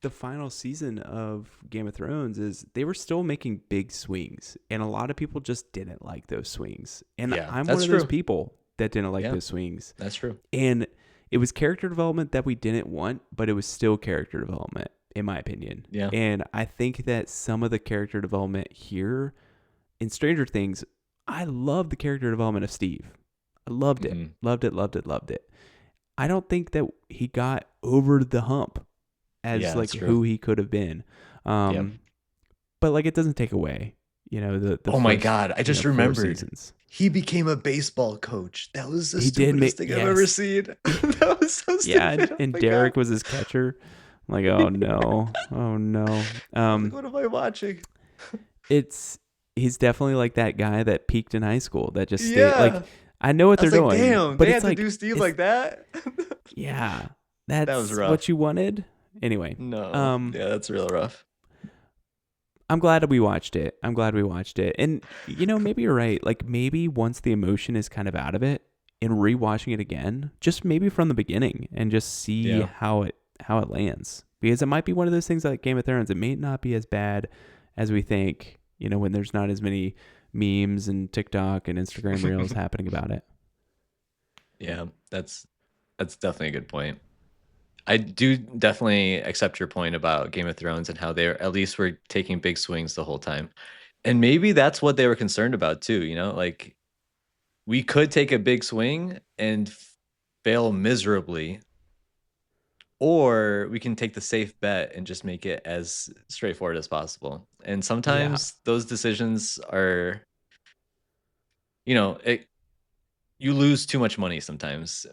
the final season of Game of Thrones is they were still making big swings, and a lot of people just didn't like those swings. And Yeah, I'm one that's of those true. people that didn't like Yeah, those swings. that's true. And it was character development that we didn't want, but it was still character development, in my opinion. Yeah. And I think that some of the character development here in Stranger Things, I love the character development of Steve. I loved it. Hmm. Loved it, loved it, loved it. I don't think that he got over the hump as Yeah, like that's true. who he could have been. Yeah. Um, but like it doesn't take away, the Oh my first, god, I just four remembered. seasons. He became a baseball coach. That was the He did stupidest make thing I've ever yes. seen. That was so Yeah, stupid. Oh and my god. Derek was his catcher. I'm like, oh no, oh no. I was like, what am I watching? It's he's definitely like that guy that peaked in high school that just stayed like Yeah. I know what I they're was like, doing, damn, but they it's had to like do Steve it's like that? yeah, That was that's what rough. you wanted. Anyway, No. um, Yeah, that's real rough. I'm glad that we watched it. I'm glad we watched it. And maybe you're right. Like maybe once the emotion is kind of out of it and rewatching it again, just maybe from the beginning and just see Yeah. how it lands. Because it might be one of those things like Game of Thrones. It may not be as bad as we think, when there's not as many memes and TikTok and Instagram reels happening about it. Yeah, that's definitely a good point. I do definitely accept your point about Game of Thrones and how they at least were taking big swings the whole time. And maybe that's what they were concerned about too, you know? Like we could take a big swing and fail miserably, or we can take the safe bet and just make it as straightforward as possible. And Yeah. sometimes those decisions are, it you lose too much money sometimes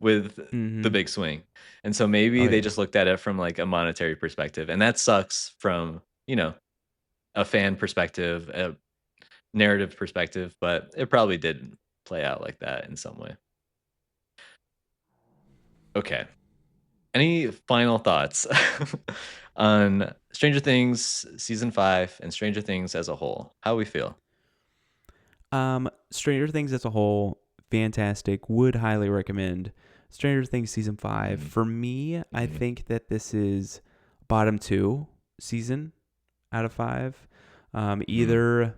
with the Mm-hmm. big swing. And so maybe Oh they yeah. just looked at it from like a monetary perspective. And that sucks from, a fan perspective, a narrative perspective, but it probably did play out like that in some way. Okay. Any final thoughts on Stranger Things season 5 and Stranger Things as a whole? How we feel? Stranger Things as a whole, fantastic. Would highly recommend. Stranger Things season 5. Mhm, For me, I mhm, think that this is bottom 2 season out of 5. mhm. Either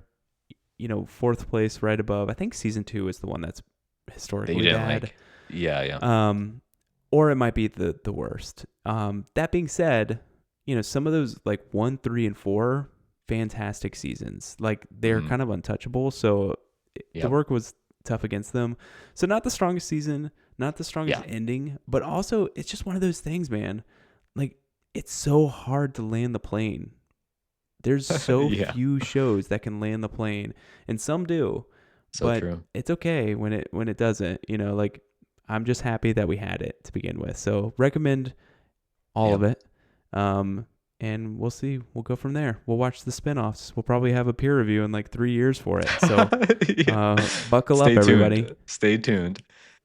fourth place right above. I think season 2 is the one that's That you historically didn't bad. like. Yeah, yeah. Um, or it might be the worst. That being said, some of those like 1, 3, and 4, fantastic seasons. Like they're Mhm. kind of untouchable. So the Yep. work was tough against them. So not the strongest season, not the strongest Yeah. ending, but also it's just one of those things, man. Like it's so hard to land the plane. There's so Yeah. few shows that can land the plane, and some do, So but true. it's okay when it doesn't. Like I'm just happy that we had it to begin with. So recommend all of Yep. it. Um, and we'll see. We'll go from there. We'll watch the spinoffs. We'll probably have a peer review in like 3 years for it. So Yeah. buckle up, Stay everybody. tuned. Stay tuned.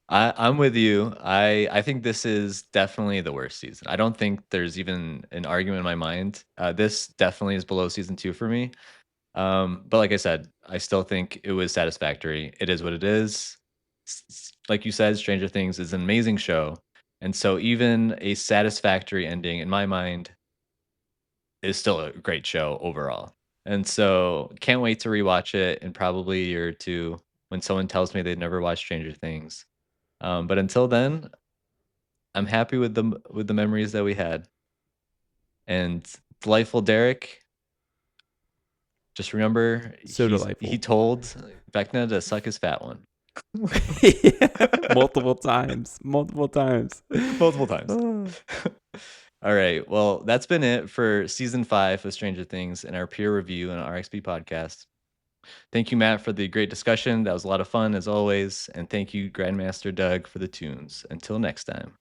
I'm with you. I think this is definitely the worst season. I don't think there's even an argument in my mind. This definitely is below season 2 for me. But like I said, I still think it was satisfactory. It is what it is. Like you said, Stranger Things is an amazing show. And so even a satisfactory ending in my mind is still a great show overall. And so can't wait to rewatch it in probably a year or two when someone tells me they've never watched Stranger Things. But until then, I'm happy with the memories that we had. And delightful Derek, just remember So he delightful. told Vecna to suck his fat one. Yeah, multiple times, multiple times. Multiple times. Oh. All right. Well, that's been it for season 5 of Stranger Things and our peer review and RXP podcast. Thank you, Matt, for the great discussion. That was a lot of fun as always. And thank you, Grandmaster Doug, for the tunes. Until next time.